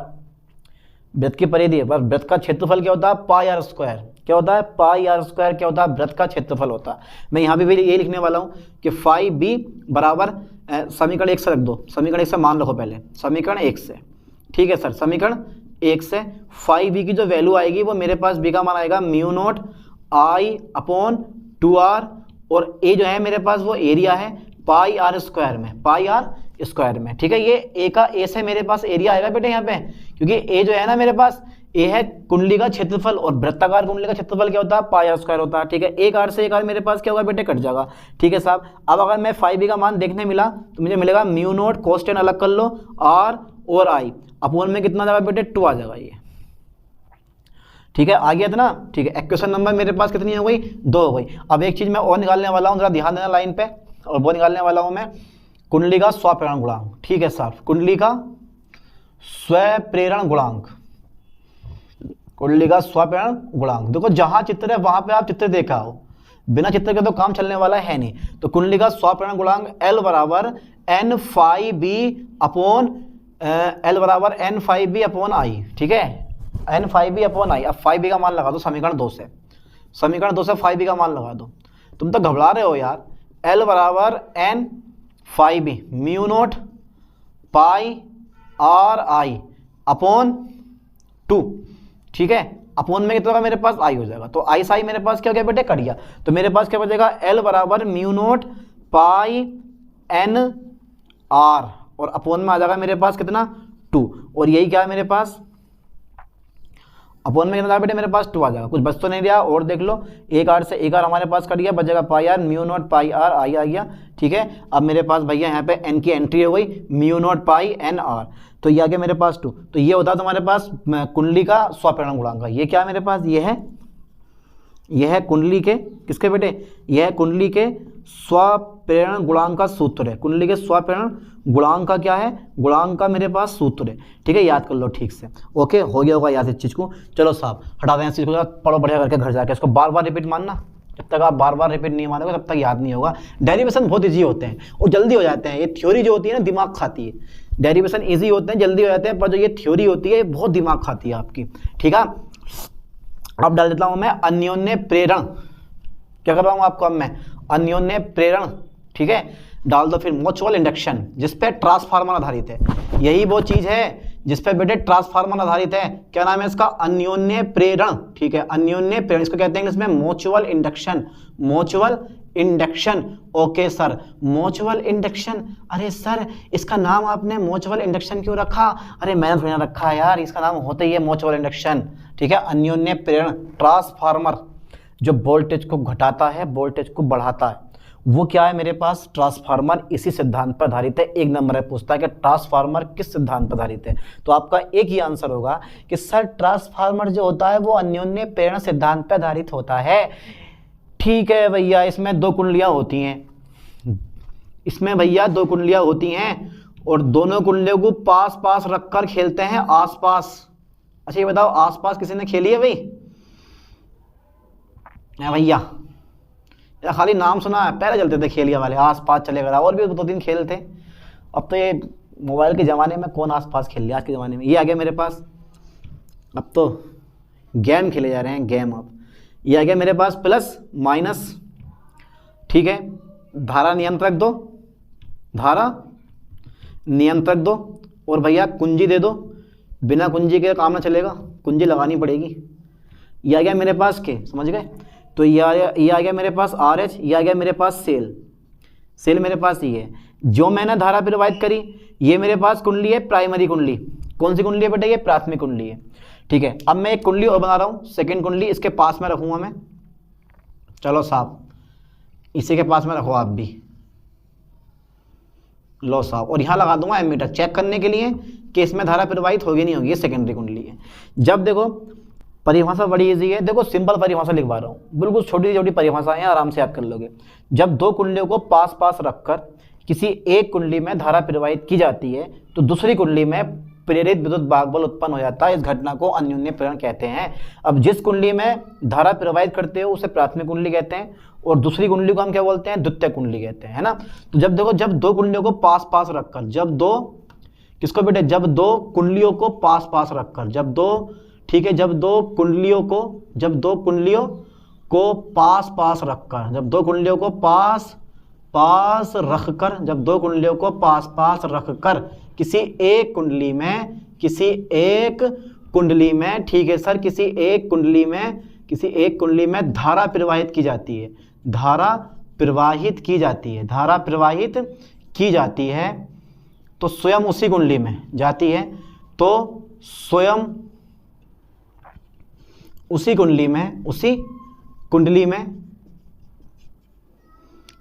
वृत्त की परिधि, पर वृत्त का क्षेत्रफल क्या होता है, πr स्क्वायर। क्या होता है, πr स्क्वायर क्या होता है, वृत्त का क्षेत्रफल होता है। मैं यहाँ भी ये लिखने वाला हूँ कि 5b बराबर समीकरण 1 से रख दो, समीकरण 1 से मान रखो पहले, समीकरण 1 से, ठीक है सर, समीकरण 1 से 5b की जो वैल्यू आएगी वो मेरे पास b का मान आएगा mu not I upon 2r, और ए जो है मेरे पास वो एरिया है πr स्क्वायर में, ठीक है। ये ए का, ए से मेरे पास एरिया आएगा बेटे यहाँ पे, क्योंकि ए जो है ना मेरे पास, ए है कुंडली का क्षेत्रफल, और वृत्ताकार कुंडली का क्षेत्रफल क्या होता है, πr स्क्वायर होता है, ठीक है। एक आर से एक आर मेरे पास क्या होगा बेटे, कट जाएगा, ठीक है साहब। अब अगर मैं 5b का मान देखने मिला तो मुझे मिलेगा म्यू नॉट कोस्टेन अलग कर लो, r और i अपॉन में कितना जाएगा बेटे, 2 आ जाएगा ये, ठीक है। आ गया था ना, ठीक है। इक्वेशन नंबर मेरे पास कितनी हो गई, 2 हो गई। अब एक चीज मैं और निकालने वाला हूँ, जरा ध्यान देना लाइन पे, और वो निकालने वाला हूँ मैं कुंडली का स्वप्रेरण गुणांक, ठीक है साहब, कुंडली का स्वप्रेरण गुणांक, कुंडली का स्वप्रेरण गुणांक। देखो जहां चित्र है वहां पे आप चित्र देखा हो, बिना चित्र के तो काम चलने वाला है नहीं। तो कुंडली का स्वप्रेरण गुणांक L बराबर n5b अपॉन i, ठीक है, n5b अपॉन i। अब 5b का मान लगा दो समीकरण 2 से, समीकरण 2 से 5b का मान लगा दो। तुम तो घबरा रहे हो यार। L बराबर n5b mu nought pi R आई अपॉन 2, ठीक है। अपॉन में कितना मेरे पास आई हो जाएगा, तो आई साई मेरे पास क्या हो गया बेटे, कट गया। तो मेरे पास क्या बचेगा, L बराबर म्यू नॉट पाई एन आर, और अपॉन में आ जाएगा मेरे पास कितना, 2, और यही क्या है मेरे पास, अपॉन में कितना बेटे मेरे पास 2 आ जाएगा। कुछ बच तो नहीं रहा, और देख लो, एक आर से एक आर हमारे पास कट गया, बचेगा pi R mu nought pi R I आ गया, ठीक है। अब मेरे पास भैया यहाँ पे एन की एंट्री हो गई, म्यू नॉट पाई एन आर, तो ये आ गया मेरे पास 2। तो ये होता है तुम्हारे पास कुंडली का स्वप्रेरण गुणांक। ये क्या है मेरे पास, ये है कुंडली के, किसके बेटे, यह है कुंडली के स्वप्रेरण गुणांक का सूत्र है। कुंडली के स्वप्रेरण गुणांक का क्या है, गुणांक का मेरे पास सूत्र है, ठीक है। याद कर लो ठीक से, ओके, हो गया होगा याद इस चीज़ को। चलो साहब हटा दें इस चीज़ को, पढ़ो बढ़िया करके घर जाके, इसको बार बार रिपीट मानना। जब तक आप बार बार रिपीट नहीं मानोगे तब तक याद नहीं होगा। डेरिवेशन बहुत ईजी होते हैं और जल्दी हो जाते हैं। ये थ्योरी जो होती है ना दिमाग खाती है, डेरिवेशन ईजी होते हैं, जल्दी हो जाते हैं, पर जो ये थ्योरी होती है बहुत दिमाग खाती है आपकी, ठीक है। अब डाल देता हूँ मैं अन्योन्य प्रेरण, क्या कर रहा हूँ आपको अब मैं, अन्योन्य प्रेरण, ठीक है। डाल दो फिर म्यूचुअल इंडक्शन, जिसपे ट्रांसफार्मर आधारित है। यही वो चीज है जिसपे बेटे ट्रांसफार्मर आधारित है। क्या नाम है इसका? अन्योन्य प्रेरण। ठीक है, अन्योन्य प्रेरण इसको कहते हैं इसमें mutual induction. Mutual induction. Okay sir, mutual induction. अरे सर इसका नाम आपने म्यूचुअल इंडक्शन क्यों रखा? अरे मैंने थोड़ा रखा है यार, इसका नाम होता ही है म्यूचुअल इंडक्शन। ठीक है, अन्योन्य प्रेरण। ट्रांसफार्मर जो वोल्टेज को घटाता है, वोल्टेज को बढ़ाता है, वो क्या है मेरे पास? ट्रांसफार्मर इसी सिद्धांत पर आधारित है। एक नंबर है पूछता है कि ट्रांसफार्मर किस सिद्धांत पर आधारित है, तो आपका एक ही आंसर होगा कि सर ट्रांसफार्मर जो होता है वो अन्योन्य प्रेरण सिद्धांत पर आधारित होता है। ठीक है भैया, इसमें दो कुंडलियां होती हैं, इसमें भैया दो कुंडलियां होती हैं और दोनों कुंडलियों को पास पास रखकर खेलते हैं आसपास। अच्छा ये बताओ, आसपास किसी ने खेली है भाई? भैया या खाली नाम सुना है? पहले चलते थे खेलिया वाले, आसपास चले गए, और भी दो तीन खेल थे। अब तो ये मोबाइल के ज़माने में कौन आसपास खेल लिया आज के ज़माने में। ये आ गया मेरे पास, अब तो गेम खेले जा रहे हैं, गेम। अब ये आ गया मेरे पास प्लस माइनस। ठीक है, धारा नियंत्रक दो, धारा नियंत्रक दो, और भैया कुंजी दे दो। बिना कुंजी के काम ना चलेगा, कुंजी लगानी पड़ेगी। ये आ गया मेरे पास के, समझ गए? तो ये आ गया मेरे पास RH, ये आ गया मेरे पास सेल। सेल मेरे पास ये है। जो मैंने धारा प्रवाहित करी, ये मेरे पास कुंडली है, प्राइमरी कुंडली। कौन सी कुंडली है बेटा? ये प्राथमिक कुंडली है। ठीक है, अब मैं एक कुंडली और बना रहा हूँ, सेकंड कुंडली, इसके पास में रखूँगा मैं। चलो साहब, इसी के पास में रखो आप भी, लो साहब। और यहाँ लगा दूंगा एमीटर, चेक करने के लिए कि इसमें धारा प्रवाहित होगी नहीं होगी। ये सेकेंडरी कुंडली है। जब देखो परिभाषा बड़ी इजी है, देखो सिंपल परिभाषा लिखवा रहा हूँ, बिल्कुल छोटी छोटी परिभाषाएं हैं, आराम से याद कर लोगे। जब दो कुंडलियों को पास पास रखकर किसी एक कुंडली में धारा प्रवाहित की जाती है तो दूसरी कुंडली में प्रेरित विद्युत भागबल उत्पन्न हो जाता है। इस घटना को अन्योन्य प्रेरण कहते हैं। अब जिस कुंडली में धारा प्रवाहित करते हो उसे प्राथमिक कुंडली कहते हैं, और दूसरी कुंडली को हम क्या बोलते हैं? द्वितीय कुंडली कहते हैं, है ना। तो जब देखो, जब दो कुंडलियों को पास पास रखकर, जब दो किसको बेटे? जब दो कुंडलियों को पास पास रखकर, जब दो, ठीक है, जब दो कुंडलियों को पास पास रखकर, जब दो कुंडलियों को पास पास रखकर, जब दो कुंडलियों को पास पास रखकर किसी एक कुंडली में, ठीक है सर, किसी एक कुंडली में धारा प्रवाहित की जाती है, धारा प्रवाहित की जाती है, तो स्वयं उसी कुंडली में जाती है, तो स्वयं उसी कुंडली में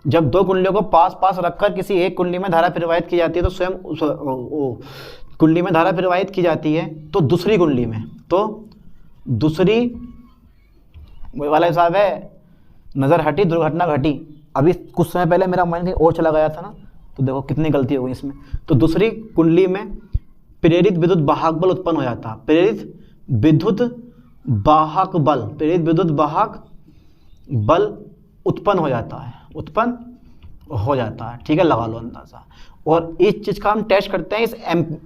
जब दो कुंडलियों को पास पास रखकर किसी एक कुंडली में धारा प्रवाहित की जाती है, तो स्वयं उस कुंडली में धारा प्रवाहित की जाती है, तो दूसरी कुंडली में, तो दूसरी, वही वाला हिसाब है, नज़र हटी दुर्घटना घटी। अभी कुछ समय पहले मेरा माइंड कहीं और चला गया था ना, तो देखो कितनी गलती हो गई इसमें। तो दूसरी कुंडली में प्रेरित विद्युत वाहक बल उत्पन्न हो जाता है, प्रेरित विद्युत वाहक बल उत्पन्न हो जाता है, ठीक है, लगा लो अंदाजा। और इस चीज का हम टेस्ट करते हैं इस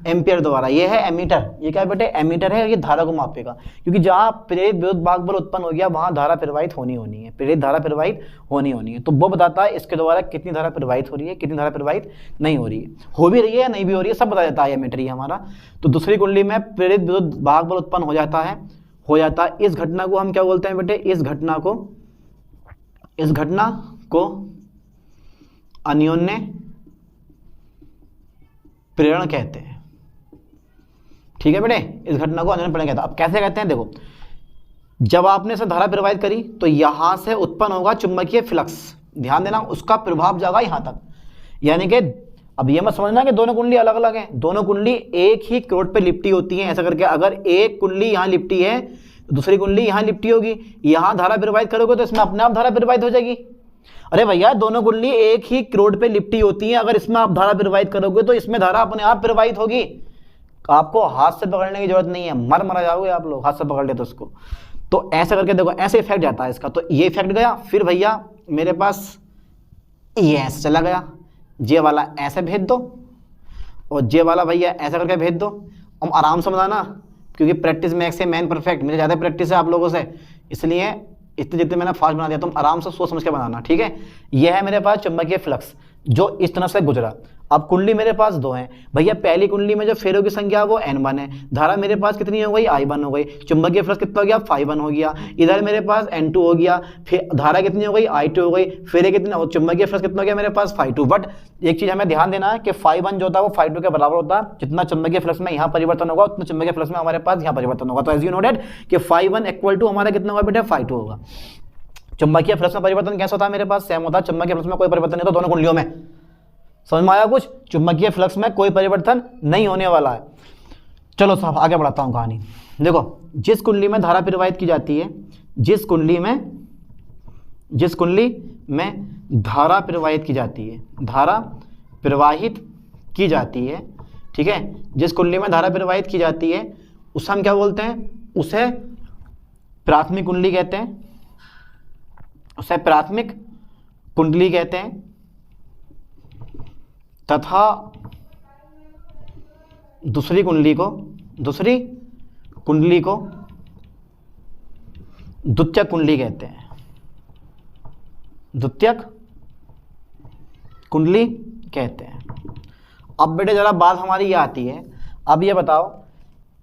एम्पियर द्वारा। ये है एमीटर, ये क्या है बेटे? एमीटर है, ये धारा को मापेगा, क्योंकि जहां प्रेरित विद्युत वाहक बल उत्पन्न हो गया वहां धारा प्रवाहित होनी है, प्रेरित धारा प्रवाहित होनी है। तो वो बताता है इसके द्वारा कितनी धारा प्रवाहित हो रही है, कितनी धारा प्रवाहित नहीं हो रही है, हो भी रही है या नहीं भी हो रही है, सब बता देता है एमीटर ये हमारा। तो दूसरी कुंडली में प्रेरित विद्युत वाहक बल उत्पन्न हो जाता है। इस घटना को हम क्या बोलते हैं बेटे? इस घटना को अन्योन्य प्रेरण कहते हैं, ठीक है बेटे, इस घटना को अन्योन्य प्रेरण कहते हैं। अब कैसे कहते हैं? देखो, जब आपने इसे धारा प्रवाहित करी तो यहां से उत्पन्न होगा चुंबकीय फ्लक्स, ध्यान देना, उसका प्रभाव जाएगा यहां तक। यानी कि अब ये मत समझना कि दोनों कुंडली अलग अलग हैं, दोनों कुंडली एक ही क्रोड पे लिपटी होती हैं। ऐसा करके अगर एक कुंडली यहाँ लिपटी है तो दूसरी कुंडली यहाँ लिपटी होगी, यहाँ धारा प्रवाहित करोगे तो इसमें अपने आप धारा प्रवाहित हो जाएगी। अरे भैया, दोनों कुंडली एक ही क्रोड पे लिपटी होती हैं, अगर इसमें आप धारा प्रवाहित करोगे तो इसमें धारा अपने आप प्रवाहित होगी। आपको हाथ से पकड़ने की जरूरत नहीं है, मर जाओगे आप लोग हाथ से पकड़ ले तो उसको। तो ऐसा करके देखो, ऐसे इफेक्ट जाता है इसका। तो ये इफेक्ट गया, फिर भैया मेरे पास ये ऐसे चला गया, जे वाला ऐसे भेज दो और जे वाला भैया ऐसा करके भेज दो। हम आराम से बताना, क्योंकि प्रैक्टिस में से मैन परफेक्ट, मेरे ज़्यादा प्रैक्टिस है आप लोगों से, इसलिए इतने जितने मैंने फास्ट बना दिया, तुम आराम से सोच समझ के बनाना, ठीक है। यह है मेरे पास चुंबकीय फ्लक्स। जो इस तरह से गुजरा। अब कुंडली मेरे पास दो हैं भैया, पहली कुंडली में जो फेरों की संख्या वो N1 है, धारा मेरे पास कितनी हो गई I1 हो गई, चुंबकीय फ्लक्स कितना हो गया 5 हो गया, इधर मेरे पास N2 हो गया, फिर धारा कितनी हो गई I2 हो गई, फेरे कितने, चुंबकीय फ्लक्स कितना हो गया मेरे पास 5 बट एक चीज हमें ध्यान देना है कि 5 जो होता है वो 5 के बराबर होता है, जितना चुंबकीय फ्लक्स में यहाँ परिवर्तन होगा उतना चुंबकीय फ्लक्स में हमारे पास यहाँ परिवर्तन होगा। तो एज यू नोटेड कि 5 इक्वल टू हमारा कितना होगा बेटा 5 होगा। चुंबकीय फ्लक्स में परिवर्तन कैसा होता है मेरे पास, सेम होता है, चुंबकीय फ्लक्स में कोई परिवर्तन नहीं होता दोनों कुंडलियों में, समझ में आया कुछ, चुंबकीय फ्लक्स में कोई परिवर्तन नहीं होने वाला है। चलो साहब आगे बढ़ाता हूं कहानी। देखो जिस कुंडली में धारा प्रवाहित की जाती है, जिस कुंडली में धारा प्रवाहित की जाती है, धारा प्रवाहित की जाती है, ठीक है, जिस कुंडली में धारा प्रवाहित की जाती है उसे हम क्या बोलते हैं, उसे प्राथमिक कुंडली कहते हैं, उसे प्राथमिक कुंडली कहते हैं, तथा दूसरी कुंडली को द्वितीयक कुंडली कहते हैं, द्वितीयक कुंडली कहते हैं। अब बेटे जरा बात हमारी ये आती है, अब ये बताओ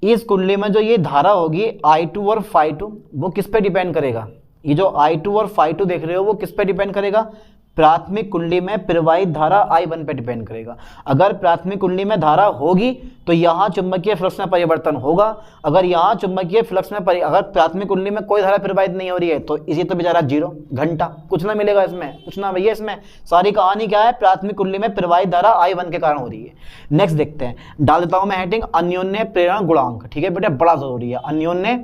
इस कुंडली में जो ये धारा होगी I2 और Φ2 वो किस पे डिपेंड करेगा, ये जो I2 और Φ2 देख रहे हो वो किस पे डिपेंड करेगा, प्राथमिक कुंडली में प्रवाहित धारा I1 पे डिपेंड करेगा। अगर प्राथमिक कुंडली में धारा होगी तो यहाँ चुंबकीय फ्लक्स में परिवर्तन होगा, अगर यहाँ चुंबकीय फ्लक्स में अगर प्राथमिक कुंडली में कोई धारा प्रवाहित नहीं हो रही है तो इसी तो बेचारा जीरो घंटा, कुछ ना मिलेगा इसमें, कुछ ना भैया, इसमें सारी कहानी क्या है, प्राथमिक कुंडली में प्रवाहित धारा I1 के कारण हो रही है। नेक्स्ट देखते हैं, डाल देता हूं मैं हेडिंग अन्योन्य प्रेरण गुणांक, ठीक है बेटा, बड़ा जरूरी है अन्योन्य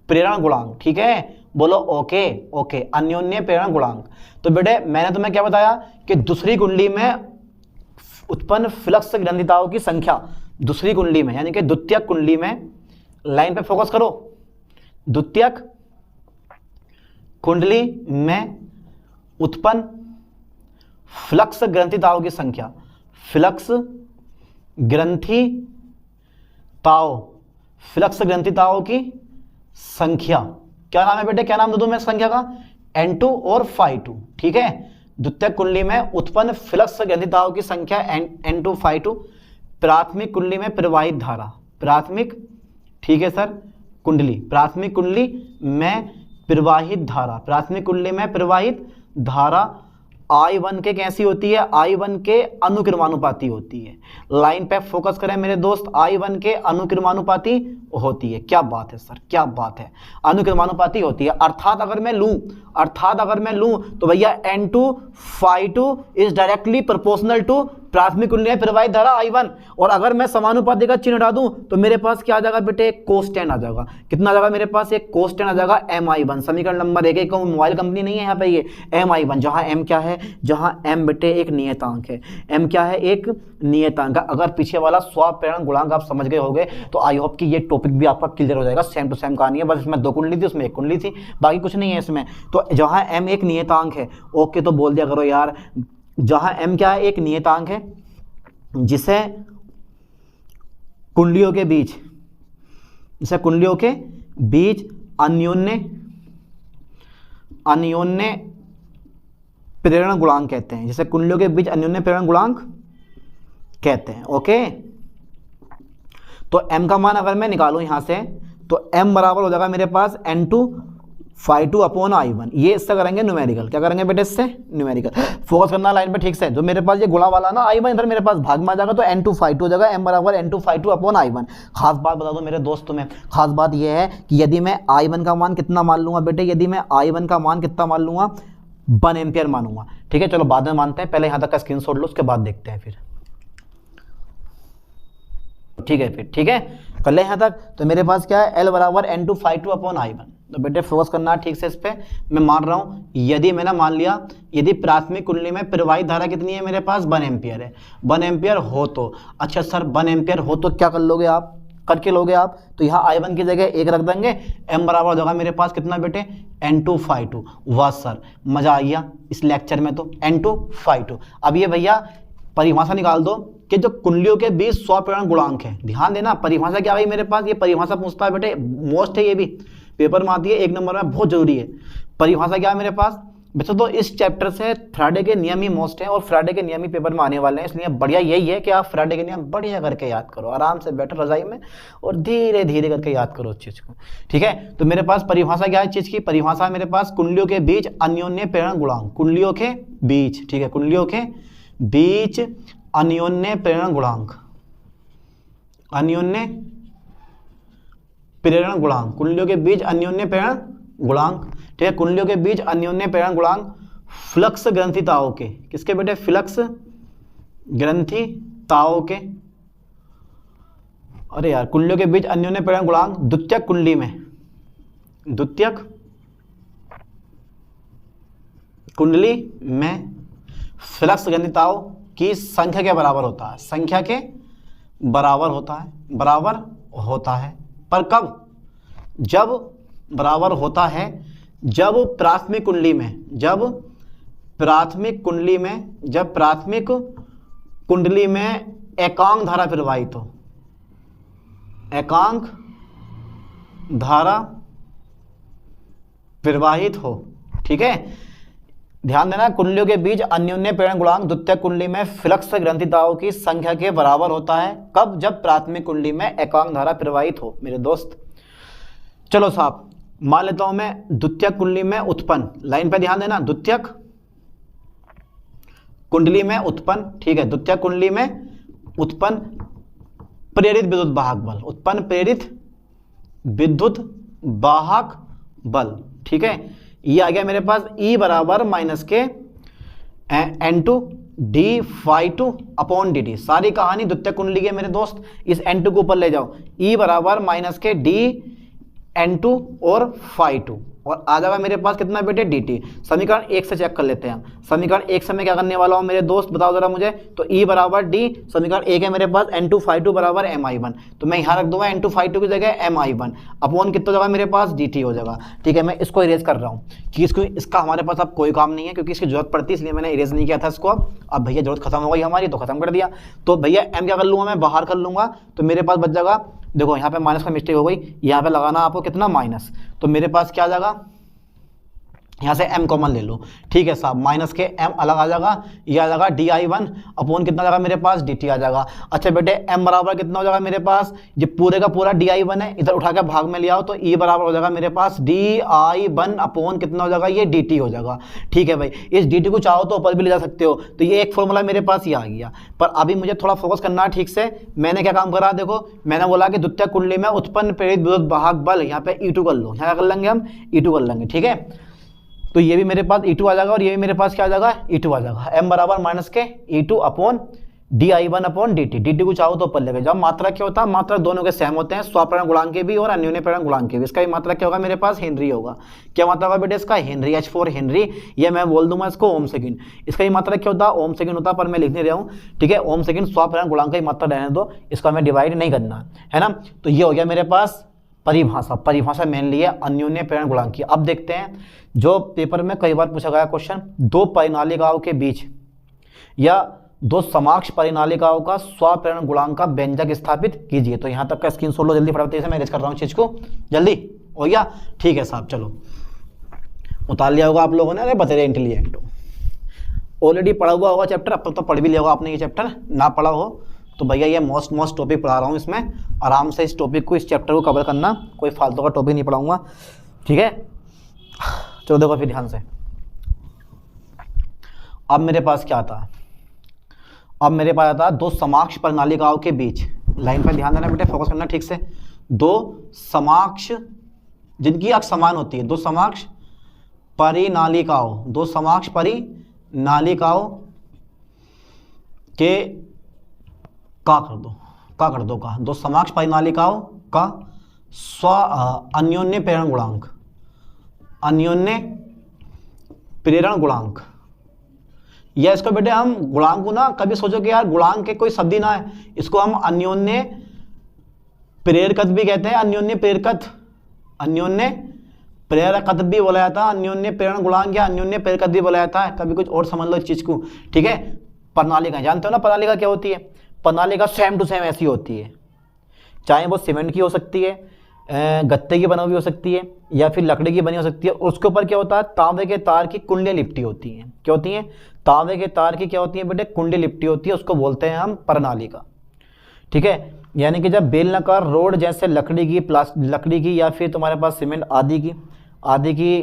प्रेरण गुणांक, ठीक है, बोलो ओके ओके, अन्योन्य प्रेरण गुणांक। तो बेटे मैंने तुम्हें क्या बताया कि दूसरी कुंडली में उत्पन्न फ्लक्स ग्रंथिताओं की संख्या, दूसरी कुंडली में यानी कि द्वितीयक कुंडली में, लाइन पे फोकस करो, द्वितीयक कुंडली में उत्पन्न फ्लक्स ग्रंथिताओं की संख्या, फ्लक्स ग्रंथिताओं की संख्या, क्या नाम है बेटे, क्या नाम दे दूं मैं संख्या का, N2 और Φ2, ठीक है, द्वितीयक कुंडली में उत्पन्न फ्लक्स ग्रंथिताओं की संख्या N2 Φ2, प्राथमिक कुंडली में प्रवाहित धारा, प्राथमिक, ठीक है सर, कुंडली, प्राथमिक कुंडली में प्रवाहित धारा, प्राथमिक कुंडली में प्रवाहित धारा I1 के कैसी होती है, I1 के अनुक्रमानुपाती होती है। लाइन पे फोकस करें मेरे दोस्त, I1 के अनुक्रमानुपाती होती है। क्या बात है सर, क्या बात है, अनुक्रमानुपाती होती है। अर्थात अगर मैं लूं तो भैया N2 Φ2 is directly proportional to प्राथमिक कुंडली में प्रवाहित धारा I1, और अगर मैं समानुपाती का चिन्ह हटा दूं तो मेरे पास क्या आ जाएगा बेटे, कोस10 आ जाएगा। कितना आ जाएगा मेरे पास, एक कोस10 आ जाएगा MI1, समीकरण नंबर 1। मोबाइल कंपनी नहीं है यहाँ पे, ये MI1, जहां M क्या है, जहां M बेटे एक नियतांक है, M क्या है, एक नियतांक। अगर पीछे वाला स्वप्रेरण गुणांक आप समझ गए होंगे तो आई होप कि ये टॉपिक भी आपका क्लियर हो जाएगा। सेम टू सेम कहानी है, बस इसमें 2 कुंडली थी, उसमें 1 कुंडली थी, बाकी कुछ नहीं है इसमें। तो जहां M एक नियतांक है, ओके तो बोल दिया करो यार, जहां M क्या है, एक नियतांक है, जिसे कुंडलियों के बीच अन्योन्य प्रेरण गुणांक कहते हैं, जिसे कुंडलियों के बीच अन्योन्य प्रेरण गुणांक कहते हैं। ओके, तो m का मान अगर मैं निकालूं यहां से तो m बराबर हो जाएगा मेरे पास N2 Φ2 अपॉन I1। ये इससे करेंगे न्यूमेरिकल, क्या करेंगे बेटे, इससे न्यूमेरिकल। फोकस करना लाइन पे ठीक से, जो मेरे पास ये गुणा वाला ना I1 इधर मेरे पास भाग में आ जाएगा तो N2 Φ2 हो जाएगा, m बराबर N2 Φ2 अपॉन I1। खास बात बता दो मेरे दोस्त तुम्हें, खास बात ये है कि यदि मैं I1 का मान कितना मान लूंगा बेटे, यदि मैं I1 का मान कितना मान लूंगा, 1 एम्पियर मानूंगा, ठीक है। चलो बाद में मानते हैं, पहले यहां तक का स्क्रीनशॉट लो, उसके बाद देखते हैं फिर, ठीक है। फिर ठीक है, कर ले यहां तक। तो मेरे पास क्या है, L बराबर N2 Φ2 अपॉन I1। तो बेटे फोकस करना ठीक से इस पे। मैं मान रहा हूं, यदि मैंने मान लिया, यदि प्राथमिक कुंडली में प्रवाहित धारा कितनी है मेरे पास, 1 एम्पियर है। 1 एम्पियर हो तो अच्छा सर, 1 एम्पियर हो तो क्या कर लोगे आप, करके लोगे आप, तो यहाँ I1 की जगह 1 रख देंगे, m बराबर हो जाएगा मेरे पास कितना बेटे, N2 Φ2। वाह सर, मजा आ गया इस लेक्चर में तो, N2 Φ2। अब ये भैया परिभाषा निकाल दो कि जो कुंडलियों के बीच स्वप्रेरण गुणांक है, ध्यान देना परिभाषा क्या भाई मेरे पास, ये परिभाषा पूछता है बेटे, मोस्ट है ये भी, पेपर में आती है 1 नंबर में, बहुत जरूरी है। परिभाषा क्या है मेरे पास, वैसे तो इस चैप्टर से फ्राइडे के नियम ही मोस्ट हैं और फ्राइडे के नियम ही पेपर में आने वाले हैं, इसलिए बढ़िया यही है कि आप फ्राइडे के नियम बढ़िया करके याद करो, आराम से बैठो रजाई में और धीरे धीरे करके याद करो उस चीज़ को। ठीक है, तो मेरे पास परिभाषा क्या है चीज़ की, परिभाषा मेरे पास कुंडलियों के बीच अन्योन्य प्रेरण गुणांक, कुंडलियों के बीच, ठीक है, कुंडलियों के बीच अन्योन्य प्रेरण गुणांक, अन्योन्य प्रेरण गुणांक, कुंडलियों के बीच अन्योन्य प्रेरण गुणांक, ठीक है, कुंडलियों के बीच अन्योन्य प्रेरण गुणांक फ्लक्स ग्रंथिताओं के, किसके बेटे, फ्लक्स ग्रंथिताओं के, अरे यार, कुंडलियों के बीच अन्योन्य प्रेरण गुणांक द्वितीयक कुंडली में, द्वितीयक कुंडली में फ्लक्स ग्रंथिताओं की संख्या के बराबर होता है, संख्या के बराबर होता है, बराबर होता है, पर कब, जब बराबर होता है जब प्राथमिक कुंडली में, जब प्राथमिक कुंडली में, जब प्राथमिक कुंडली में एकांक धारा प्रवाहित हो, एकांक धारा प्रवाहित हो। ठीक है, ध्यान देना, कुंडलियों के बीच अन्योन्य प्रेरण गुणांक द्वितीयक कुंडली में फ्लक्स ग्रंथिताओं की संख्या के बराबर होता है, कब, जब प्राथमिक कुंडली में एकांक धारा प्रवाहित हो मेरे दोस्त। चलो साहब, मान लेता हूं मैं द्वितीयक कुंडली में उत्पन्न, लाइन पे ध्यान देना, द्वितीयक कुंडली में उत्पन्न, ठीक है, द्वितीयक कुंडली में उत्पन्न प्रेरित विद्युत वाहक बल, उत्पन्न प्रेरित विद्युत वाहक बल, ठीक है, ये आ गया मेरे पास E बराबर माइनस के N2 D phi two upon D T. सारी कहानी द्वितीयक कुंडली की है मेरे दोस्त, इस N2 को ऊपर ले जाओ, E बराबर माइनस के डी N2 और फाई टू, और आ जाएगा मेरे पास कितना बेटे, dt। समीकरण 1 से चेक कर लेते हैं, समीकरण 1 से मैं क्या करने वाला हूं मेरे दोस्त, बताओ जरा मुझे। तो E बराबर d, समीकरण 1 है मेरे पास, N2 फाई टू बराबर mi1, तो मैं यहाँ रख दूंगा N2 फाई टू की जगह mi1 अपॉन कितना जगह मेरे पास, dt हो जाएगा। ठीक है, मैं इसको इरेज कर रहा हूँ कि इसका हमारे पास अब कोई काम नहीं है, क्योंकि इसकी जरूरत पड़ती है, इसलिए मैंने इरेज नहीं किया था इसको। अब भैया जरूरत खत्म हो गई हमारी, तो खत्म कर दिया। तो भैया m क्या कर लूँगा मैं, बाहर कर लूँगा, तो मेरे पास बच जाएगा, देखो यहाँ पे माइनस का मिस्टेक हो गई, यहाँ पे लगाना आपको कितना, माइनस, तो मेरे पास क्या आ जाएगा, यहाँ से m कॉमन ले लो। ठीक है साहब, माइनस के m अलग आ जाएगा, ये आ जाएगा di1 अपॉन कितना जाएगा मेरे पास, dt आ जाएगा। अच्छा बेटे, m बराबर कितना हो जाएगा मेरे पास, ये पूरे का पूरा di1 है, इधर उठा के भाग में ले आओ, तो e बराबर हो जाएगा मेरे पास di1 अपॉन कितना हो जाएगा, ये dt हो जाएगा। ठीक है भाई, इस dt को चाहो तो ऊपर भी ले जा सकते हो, तो ये एक फॉर्मूला मेरे पास ये आ गया। पर अभी मुझे थोड़ा फोकस करना है ठीक से। मैंने क्या काम करा, देखो मैंने बोला कि द्वितीयक कुंडली में उत्पन्न प्रेरित विद्युत वाहक बल, यहाँ पे E2 कर लो, यहाँ क्या कर लेंगे हम, E2 कर लेंगे। ठीक है, तो ये भी मेरे पास E2 आ जाएगा और ये भी मेरे पास क्या आ जाएगा, E2 आ जाएगा। m बराबर माइनस के E2 upon di1 upon dt, dt को चाहो तो ऊपर लेके जाओ। मात्रा क्या होता है, मात्रा दोनों के सेम होते हैं, स्वप्रेरण गुणांक के भी और अन्योन्य प्रेरण गुणांक के भी। इसका भी मात्रा क्या होगा मेरे पास, हेनरी होगा। क्या मात्रा होगा बेटे इसका, हेनरी, H4 हेनरी, ये मैं बोल दूंगा इसको ओम सेकंड। इसका ही मात्रा क्या होता है, ओम सेकंड होता है, पर मैं लिख नहीं रहा हूँ। ठीक है, ओम सेकंड स्वप्रेरण गुणांक का ही मात्रा रहने दो, इसका मैं डिवाइड नहीं करना है ना। तो ये हो गया मेरे पास परिभाषा, परिभाषा मेनली है अन्योन्य प्रेरण गुणांक की। अब देखते हैं, जो पेपर में कई बार पूछा गया क्वेश्चन, दो परिनालिकाओं के बीच या दो समाक्ष परिनालिकाओं का स्वप्रेरण गुणांक का व्यंजक स्थापित कीजिए। तो यहाँ तक का स्क्रीनशॉट लो जल्दी, फटाफट से मैं इरेज कर रहा हूँ चीज को, जल्दी हो गया। ठीक है साहब, चलो उतार लिया होगा आप लोगों ने, अरे बतेरे इंटेलिजेंट ऑलरेडी पढ़ा हुआ होगा चैप्टर, अब तक तो पढ़ भी लिया होगा आपने ये चैप्टर, ना पढ़ा हो तो भैया ये मोस्ट टॉपिक पढ़ा रहा हूँ इसमें, आराम से इस टॉपिक को, इस चैप्टर को कवर करना, कोई फालतू का टॉपिक नहीं पढ़ाऊंगा। ठीक है, चलो देखो फिर ध्यान से। अब मेरे पास क्या आता है, अब मेरे पास आता है दो समाक्ष परिनालिकाओं के बीच, लाइन पर ध्यान देना बेटे, फोकस करना ठीक से। दो समाक्ष जिनकी अक्ष समान होती है, दो समाक्ष परिनालिकाओं, दो समाक्ष परिनालिकाओं के का कर दो का, दो समाक्ष परिनालिकाओं का अन्योन्य प्रेरण गुणांक, अन्योन्य प्रेरण गुणांक, या इसको बेटे हम गुणांक को ना कभी सोचो कि यार गुणांक के कोई शब्द ही ना है, इसको हम अन्योन्य प्रेरकत्व भी कहते हैं, अन्योन्य प्रेरकत्व, अन्योन्य प्रेरकत्व भी बोला जाता है, अन्योन्य प्रेरण गुणांक या अन्योन्य प्रेरकत्व भी बोला जाता है, कभी कुछ और समझ लो इस चीज को। ठीक है, प्रणालिका जानते हो ना, प्रणालिका क्या होती है, प्रणालिका सेम टू सेम ऐसी होती है, चाहे वो सीमेंट की हो सकती है, गत्ते की बनी हुई हो सकती है या फिर लकड़ी की बनी हो सकती है। उसके ऊपर क्या होता है, तांबे के तार की कुंडलियाँ लिपटी होती हैं। क्या होती हैं? तांबे के तार की क्या होती है बेटे? कुंडली लिपटी होती है, उसको बोलते हैं हम प्रणालिका। ठीक है, यानी कि जब बेलनाकार रोड जैसे लकड़ी की या फिर तुम्हारे पास सीमेंट आदि की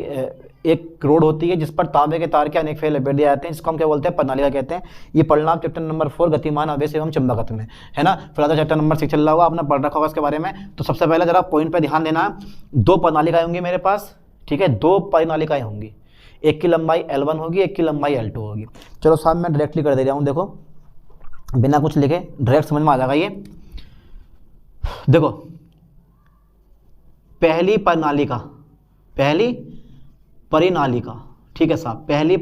एक रोड होती है जिस पर तांबे के तार के अनेक फेरे लपेट दिए जाते हैं, जिसको हम क्या बोलते हैं? प्रणालिका कहते हैं। ये परिणाम चैप्टर नंबर 4 गतिमान आवेश एवं चुंबकत्व में है ना। फिलहाल चैप्टर नंबर 6 चल रहा होगा, आपने पढ़ रखा होगा इसके बारे में। तो सबसे पहले जरा पॉइंट पे ध्यान देना, 2 प्रणालिकाएं होंगी मेरे पास। ठीक है, 2 प्रणालिकाएं होंगी, एक की लंबाई L1 होगी, एक की लंबाई L2 होगी। चलो साहब मैं डायरेक्टली कर दे रहा हूँ, देखो बिना कुछ लिखे डायरेक्ट समझ में आ जाएगा ये। देखो पहली परिनालिका, ठीक है साहब, पहली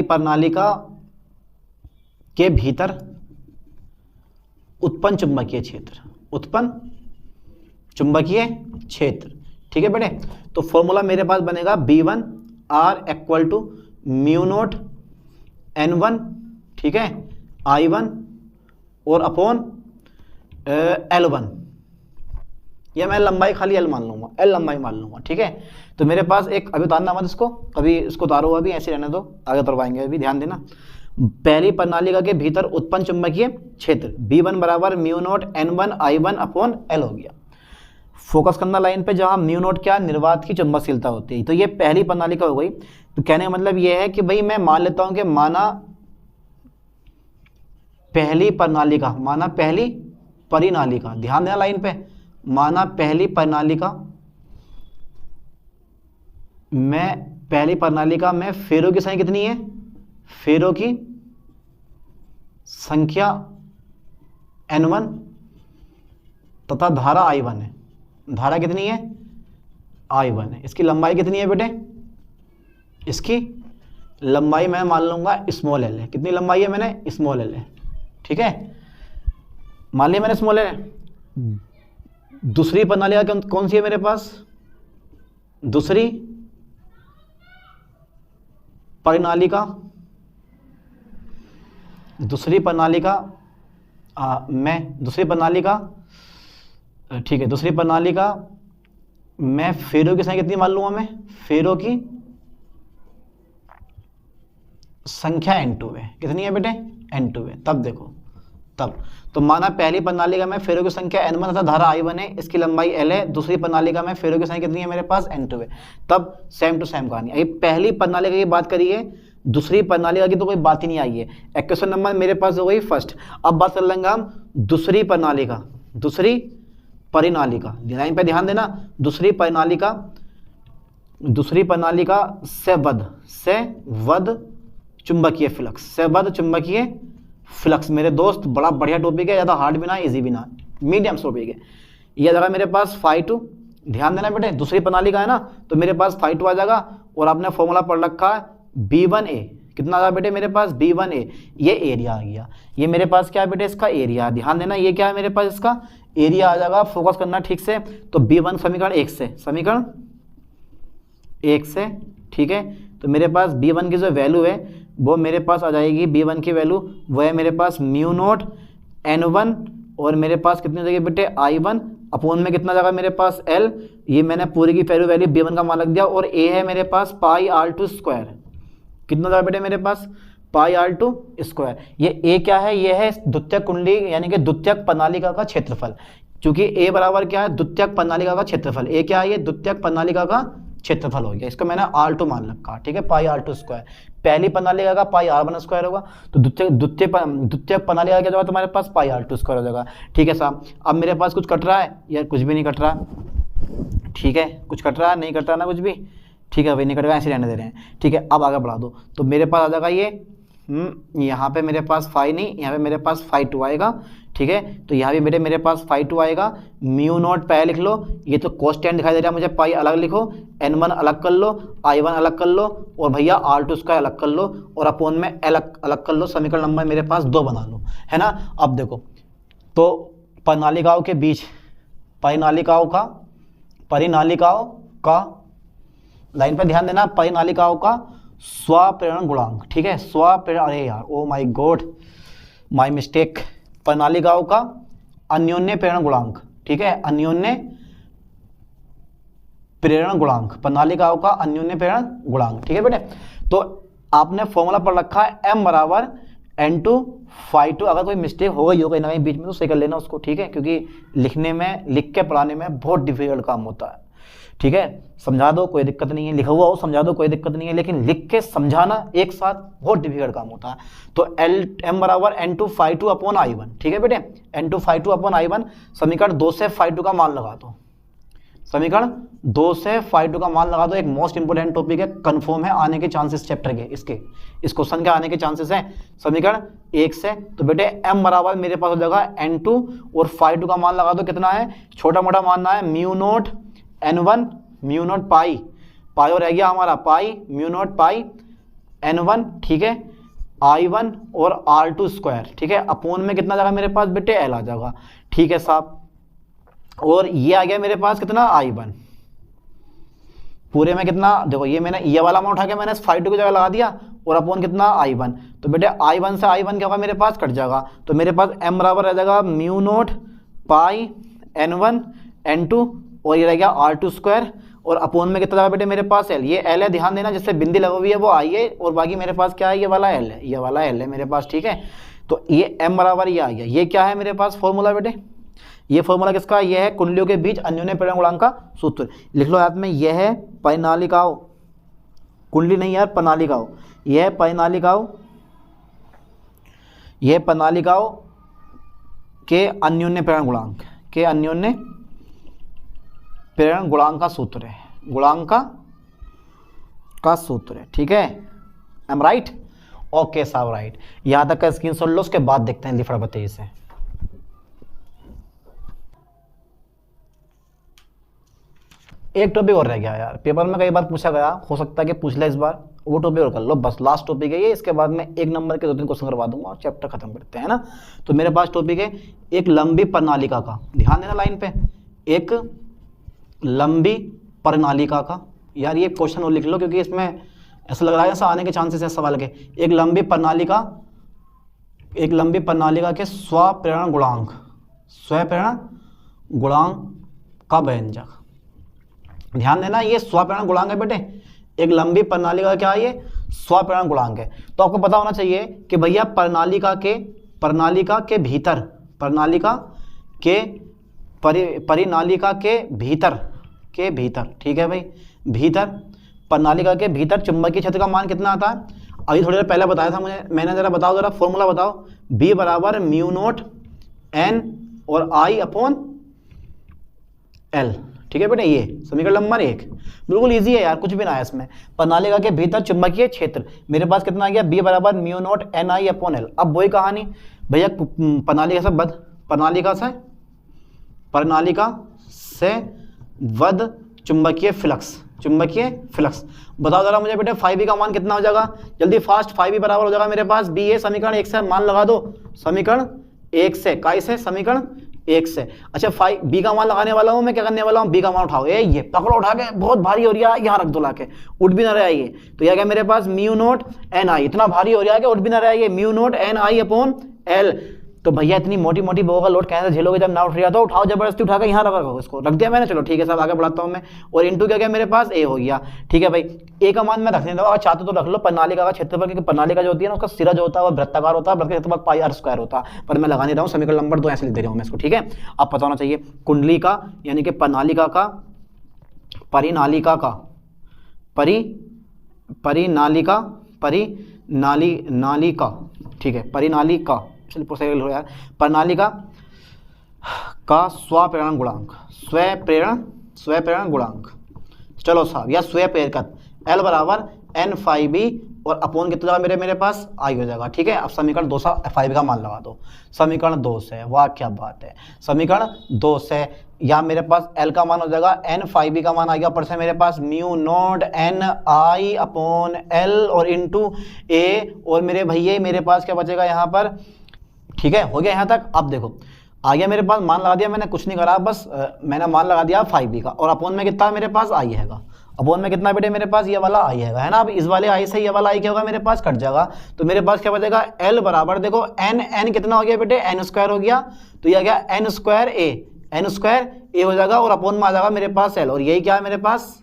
परिनालिका के भीतर उत्पन्न चुंबकीय क्षेत्र, ठीक है बेटे। तो फॉर्मूला मेरे पास बनेगा B1R equal to mu naught N1, ठीक है, I1 और अपॉन L1, या मैं लंबाई खाली L मान लूंगा, L लंबाई मान लूंगा। ठीक है, तो मेरे पास एक, अभी उतारना मत इसको, अभी इसको उतारो, अभी ऐसे रहने दो, आगे उतरवाएंगे, अभी ध्यान देना। पहली प्रणालिका के भीतर उत्पन्न चुंबकीय क्षेत्र B1 बराबर mu naught N1 I1 upon L हो गया। फोकस करना लाइन पे, जहां म्यू नोट क्या, निर्वात की चुंबकशीलता होती है। तो ये पहली प्रणालिका हो गई। तो कहने का मतलब ये है कि भाई मैं मान लेता हूं कि माना पहली परिनालिका, ध्यान देना लाइन पे, माना पहली प्रणालिका में फेरों की संख्या कितनी है? फेरों की संख्या N1 तथा धारा I1 है। धारा कितनी है? I1 है। इसकी लंबाई कितनी है बेटे? इसकी लंबाई मैं मान लूंगा स्मॉल l है। कितनी लंबाई है? मैंने स्मॉल l है। ठीक है, मान लिया मैंने स्मॉल l। दूसरी प्रणालिका कौन सी है मेरे पास? दूसरी प्रणालिका ठीक है, दूसरी प्रणालिका मैं फेरों की संख्या कितनी मान लूंगा? मैं फेरों की संख्या N2 है। कितनी है बेटे? N2 है। तब देखो, तो माना पहली प्रणालिका में फेरों की संख्या N1 तथा धारा I1 है, इसकी लंबाई L है। दूसरी प्रणालिका में फेरों की संख्या कितनी है मेरे पास? N2 है। तब सेम टू सेम कहानी। अभी पहली प्रणालिका की बात करिए, दूसरी प्रणालिका की तो कोई बात ही नहीं आई है। क्वेश्चन नंबर मेरे पास हो गई फर्स्ट। अब बात कर लेंगे हम दूसरी परिनालिका, लाइन पे ध्यान देना। दूसरी प्रणालिका से वध चुंबकीय फ्लक्स। मेरे दोस्त बड़ा बढ़िया टॉपिक है, ज़्यादा हार्ड भी ना, इजी भी ना, मीडियम टॉपिक है। ये जगह मेरे पास φ2, ध्यान देना बेटे, दूसरी प्रणालिका है ना, तो मेरे पास φ2 आ जाएगा। और आपने फॉर्मूला पढ़ रखा है B1A, कितना आ बेटे मेरे पास? B1A, ये एरिया आ गया। ये मेरे पास क्या है बेटे? इसका एरिया। ध्यान देना, ये क्या है मेरे पास? इसका एरिया आ जाएगा। फोकस करना ठीक से। तो B1 समीकरण 1 से, ठीक है। तो मेरे पास B1 की जो वैल्यू है वो मेरे पास आ जाएगी, B1 की वैल्यू वो है मेरे पास म्यू नोट N1, और मेरे पास कितनी जगह बेटे? I1 अपॉन में कितना जगह मेरे पास? L। ये मैंने पूरी की वैल्यू B1 का मान लग दिया। और A है मेरे पास πr2 स्क्वायर। कितना जगह बेटे मेरे पास? πr2 square. ये A क्या है? ये है द्वितीयक कुंडली यानी कि द्वितीयक प्रणालिका का क्षेत्रफल। क्योंकि A बराबर क्या है? द्वितीयक प्रणालिका का क्षेत्रफल। A क्या है? ये द्वितीयक प्रणालिका का क्षेत्रफल हो गया। इसको मैंने R2 मान रखा, ठीक है, πr2 स्क्वायर। पहली प्रणालिका का πr1 स्क्वायर होगा, तो द्वितीयक प्रणालिका क्या होगा तुम्हारे पास? πr2 स्क्वायर हो जाएगा। ठीक है साहब, अब मेरे पास कुछ कट रहा है या कुछ भी नहीं कट रहा? ठीक है, कुछ कट रहा है, नहीं कट रहा ना कुछ भी? ठीक है भाई, नहीं कट रहा, ऐसे रहने दे रहे हैं। ठीक है, अब आगे बढ़ा दो। तो मेरे पास आ जाएगा ये यहाँ पे मेरे पास फाई नहीं, यहाँ पे मेरे पास φ2 आएगा। ठीक है, तो यहाँ भी मेरे पास φ2 आएगा। म्यू नोट पहले लिख लो, ये तो कॉन्स्टेंट दिखाई दे रहा है मुझे, पाई अलग लिखो, N1 अलग कर लो, I1 अलग कर लो, और भैया R2 स्क्वायर अलग कर लो, और अपॉन में अलग कर लो। समीकरण नंबर मेरे पास 2 बना लो, है ना। अब देखो, तो परिनालिकाओं के बीच, परिनालिकाओं का लाइन पर ध्यान देना, परिनालिकाओं का स्वप्रेरण गुणांक। ठीक है, स्वप्रेरण, अरे यार oh my god, my mistake, प्रणालिकाओं का अन्योन्य प्रेरण गुणांक, ठीक है, अन्योन्य प्रेरण गुणांक, प्रणालिकाओं का अन्योन्य प्रेरण गुणांक, ठीक है बेटे। तो आपने फॉर्मूला पढ़ रखा है m बराबर N2/2, अगर कोई मिस्टेक हो गई हो कहीं ना कहीं बीच में तो सही कर लेना उसको, ठीक है, क्योंकि लिखने में, लिख के पढ़ाने में बहुत डिफिकल्ट काम होता है, ठीक है। समझा दो कोई दिक्कत नहीं है, लिखा हुआ हो समझा दो कोई दिक्कत नहीं है, लेकिन लिख के समझाना एक साथ बहुत डिफिकल्ट काम होता है। तो m बराबर N2/2/I1, ठीक है बेटे, N2/2/I1, समीकरण 2 से ϕ2 का मान लगा दो, समीकरण 2 से ϕ2 का मान लगा दो। एक मोस्ट इंपोर्टेंट टॉपिक है, कंफर्म है आने के चांसेस चैप्टर के, इसके इस क्वेश्चन के आने के चांसेस हैं समीकरण 1 से। तो बेटे m बराबर मेरे पास हो जाएगा N2 और ϕ2 का मान लगा दो, कितना है, छोटा मोटा मानना है, μ0 N1 μ0 पाई, पाई और रह गया हमारा पाई μ0 पाई N1, ठीक है, I1 और R2 स्क्वायर, ठीक है, अपोन में कितना जाएगा मेरे पास बेटे L आ जाएगा, ठीक है साहब। और ये आ गया मेरे पास कितना I1, पूरे में कितना, देखो ये मैंने ये वाला मान उठा के मैंने ϕ2 की जगह लगा दिया और अपोन कितना I1, तो बेटे I1 से I1 क्या होगा मेरे पास कट जाएगा, तो मेरे पास m बराबर रह जाएगा μ0 पाई N1 N2 और ये रह गया R2 स्क्वायर और अपोन में कितना जाएगा बेटे मेरे पास L, ये L है, ध्यान देना जिससे बिंदी लगी हुई है वो I है और बाकी मेरे पास क्या है, ये वाला L है, ये वाला L है मेरे पास, ठीक है। तो ये m बराबर ये आ गया, ये क्या है मेरे पास फॉर्मूला बेटे, ये फॉर्मूला किसका, ये है कुंडलियों के बीच अन्योन्य प्रेरण गुणांक का सूत्र, लिख लो याद में, यह है प्रणालिकाओं, कुंडली नहीं यार प्रणालिकाओं, यह है प्रणालिकाओं, यह प्रणालिकाओं के अन्योन्य प्रेरण गुणांक, के अन्योन्य प्रेरण गुणांक का सूत्र है, गुणांक का सूत्र है, ठीक है, आई एम राइट, ओके साहब राइट। यहां तक का स्क्रीनशॉट लो, उसके बाद देखते हैं लिफड़ा बताइए से। एक टॉपिक और रह गया यार, पेपर में कई बार पूछा गया, हो सकता है कि पूछ ले इस बार, वो टॉपिक और कर लो, बस लास्ट टॉपिक है ये, इसके बाद मैं 1 नंबर के 2-3 क्वेश्चन करवा दूंगा और चैप्टर खत्म करते हैं ना। तो मेरे पास टॉपिक है एक लंबी प्रणालिका का, ध्यान देना लाइन पे, एक लंबी प्रणालिका का, यार ये क्वेश्चन और लिख लो क्योंकि इसमें ऐसा लग रहा है ऐसा आने के चांसेस है सवाल के। एक लंबी प्रणालिका, एक लंबी प्रणालिका के स्वप्रेरण गुणांक, स्वप्रेरण गुणांक का व्यंजक, ध्यान देना ये स्वप्रेरण गुणांक है बेटे, एक लंबी प्रणालिका क्या है, ये स्वप्रेरण गुणांक है। तो आपको पता होना चाहिए कि भैया प्रणालिका के भीतर, प्रणालिका के परिनालिका के भीतर, ठीक है भाई, भीतर, प्रणालिका के भीतर चुंबकीय क्षेत्र का मान कितना आता है, अभी थोड़ी देर पहले बताया था मैंने, जरा बताओ, जरा फॉर्मूला बताओ, B बराबर μ0 N और I अपॉन L, ठीक है बेटे, ये समीकरण नंबर 1, बिल्कुल इजी है यार, कुछ भी ना है इसमें। प्रणालिका के भीतर चुंबकीय क्षेत्र मेरे पास कितना आ गया, B बराबर μ0 NI अपॉन L। अब वही कहानी भैया, प्रणालिका से वध चुंबकीय फ्लक्स, बताओ जरा मुझे बेटे ϕB का मान कितना हो जाएगा, जल्दी फास्ट, ϕB बराबर हो जाएगा मेरे पास B है, समीकरण 1 से मान लगा दो, समीकरण 1 से, काय से, समीकरण 1 से। अच्छा B का मान लगाने वाला हूं मैं, क्या करने वाला हूं, B का मान उठाओ, ये पकड़ो उठा के, बहुत भारी हो रहा है, यहाँ रख दो लाके, उठ भी ना रहा है ये, तो यह क्या मेरे पास μ0 NI, इतना भारी हो रहा है कि उठ भी ना रहा है ये, μ0 NI अपॉन L। तो भैया इतनी मोटी मोटी बो का लोड कैसे झेलोगे जब ना उठ रहा, तो उठाओ जबरदस्ती उठा के यहाँ रखो, इसको रख दिया मैंने, चलो ठीक है साहब आगे बढ़ाता हूँ मैं, और इंटू क्या गया मेरे पास A हो गया, ठीक है भाई। A का मान मैं रखने दो, अगर चाहते तो रख लो प्रणालिका का क्षेत्रफल, क्योंकि प्रणालिका जो होती है ना उसका सिरा जो होता है वो वृत्ताकार होता है, वृत्त का क्षेत्रफल पाई r स्क्वायर होता है, पर मैं लगा नहीं रहा हूँ, समीकरण नंबर 2 ऐसे लिख दे रहा हूँ मैं इसको, ठीक है। अब पता होना चाहिए कुंडली का यानी कि प्रणालिका का, परिनालिका, ठीक है, परिनालिका, चलिए हो यार, प्रणालिका का स्वप्रेरण गुणांक, चलो साहब, या स्वप्रेरकत्व L बराबर N∅B और अपोन कितना जाएगा मेरे पास I हो जाएगा, ठीक है। अब समीकरण 2 से ϕB का मान लगा दो, समीकरण 2 से, वाह क्या बात है, समीकरण 2 से या मेरे पास L का मान हो जाएगा N∅B का मान आ गया, ऊपर से मेरे पास μ0 NI अपॉन L और इंटू A, और मेरे भैया मेरे पास क्या बचेगा यहाँ पर, ठीक है, हो गया यहाँ तक। अब देखो आ गया मेरे पास, मान लगा दिया मैंने, कुछ नहीं करा, बस मैंने मान लगा दिया ϕB का, और अपोन में कितना मेरे पास I हैगा, अपॉन में कितना बेटे मेरे पास ये वाला आई है ना। अब इस वाले आई से ये वाला आई क्या होगा मेरे पास, कट जाएगा। तो मेरे पास क्या बचेगा, एल बराबर देखो एन कितना हो गया बेटे, एन स्क्वायर हो गया। तो ये आ गया एन स्क्वायर ए हो जाएगा और अपॉन में आ जाएगा मेरे पास एल। और यही क्या है मेरे पास,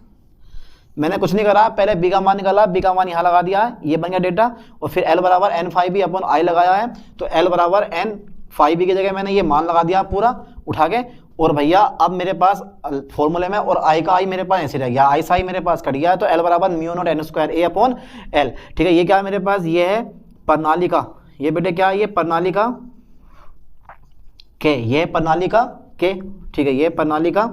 मैंने कुछ नहीं करा, पहले बी का मान निकाला, बी का मान यहाँ लगा दिया है, ये बन गया डेटा। और फिर एल बराबर N phi B upon I लगाया है। तो एल बराबर एन फाइव बी की जगह मैंने ये मान लगा दिया पूरा उठा के। और भैया अब मेरे पास फॉर्मूले में और आई का आई मेरे पास ऐसे रह गया, आई से आई मेरे पास कट गया है। तो एल बराबर mu not an square A upon L. ठीक है, ये क्या है मेरे पास, ये है प्रणालिका, ये बेटे क्या है, ये प्रणालिका के, ये प्रणालिका के। ठीक है, ये प्रणालिका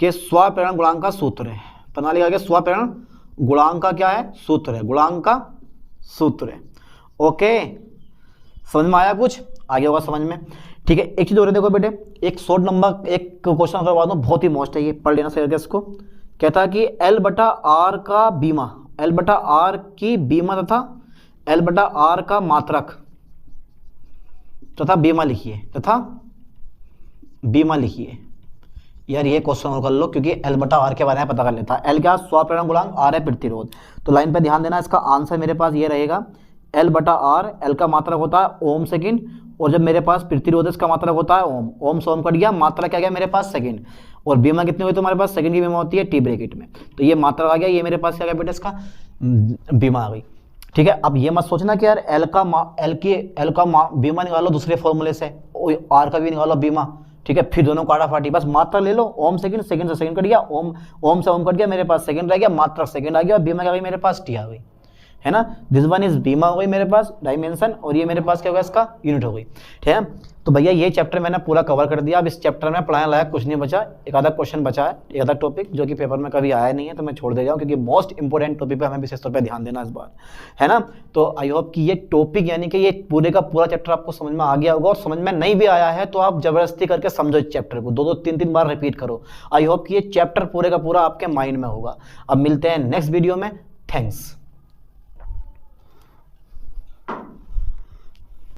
के स्वप्रेरण गुणांक का सूत्र है। प्रणालिका के स्वप्रेरण गुणांक का क्या है, सूत्र है, गुणांक का सूत्र है। ओके, समझ में आया, कुछ आगे होगा समझ में। ठीक है, एक चीज और देखो बेटे, एक शॉर्ट नंबर एक क्वेश्चन करवा दो, बहुत ही मस्त है ये, पढ़ लेना सही इसको। कहता है कि एल बटा आर का बीमा, एल बटा आर की बीमा तथा एल बटा आर का मात्रक तथा बीमा लिखिए, तथा बीमा लिखिए। यार ये क्वेश्चन और कर लो, क्योंकि एल बटा आर के बारे में पता कर लेता है। एल क्या, स्वप्रेरण गुणांक, आर है प्रतिरोध। तो लाइन पे ध्यान देना, इसका आंसर मेरे पास ये रहेगा, एल बटा आर, एल का मात्रक होता है ओम सेकंड, और जब मेरे पास प्रतिरोध इसका मात्रक होता है ओम, ओम से ओम कट गया, मात्रा क्या गया मेरे पास सेकंड। और बीमा कितनी हुई, तो हमारे पास सेकंड की बीमा होती है टी ब्रैकेट में। तो ये मात्रा आ गया, ये मेरे पास क्या गया बेटा, इसका बीमा आ गई। ठीक है, अब ये मत सोचना कि यार एल का बीमा निकालो दूसरे फॉर्मूले से, आर का भी निकालो बीमा। ठीक है, फिर दोनों काटा फाटी, बस मात्रा ले लो, ओम सेकंड, सेकंड से सेकंड कट गया, ओम से ओम कट गया, मेरे पास सेकंड रह गया, मात्रा सेकंड आ गया, और बीमा क्या गई मेरे पास, टी आ गई, है ना। दिस वन इज बीमा हो गई मेरे पास डायमेंशन, और ये मेरे पास क्या होगा, इसका यूनिट हो गई। ठीक है, तो भैया ये चैप्टर मैंने पूरा कवर कर दिया। अब इस चैप्टर में पढ़ाने लायक कुछ नहीं बचा, एक आधा क्वेश्चन बचा है, एक आधा टॉपिक जो कि पेपर में कभी आया नहीं है, तो मैं छोड़ दे जाऊँ, क्योंकि मोस्ट इंपॉर्टेंट टॉपिक पे हमें विशेष तौर पे ध्यान देना इस बार, है ना। तो आई होप कि ये टॉपिक यानी कि ये पूरे का पूरा चैप्टर आपको समझ में आ गया होगा, और समझ में नहीं भी आया है तो आप जबरदस्ती करके समझो इस चैप्टर को, 2-2 3-3 बार रिपीट करो। आई होप कि ये चैप्टर पूरे का पूरा आपके माइंड में होगा। अब मिलते हैं नेक्स्ट वीडियो में, थैंक्स।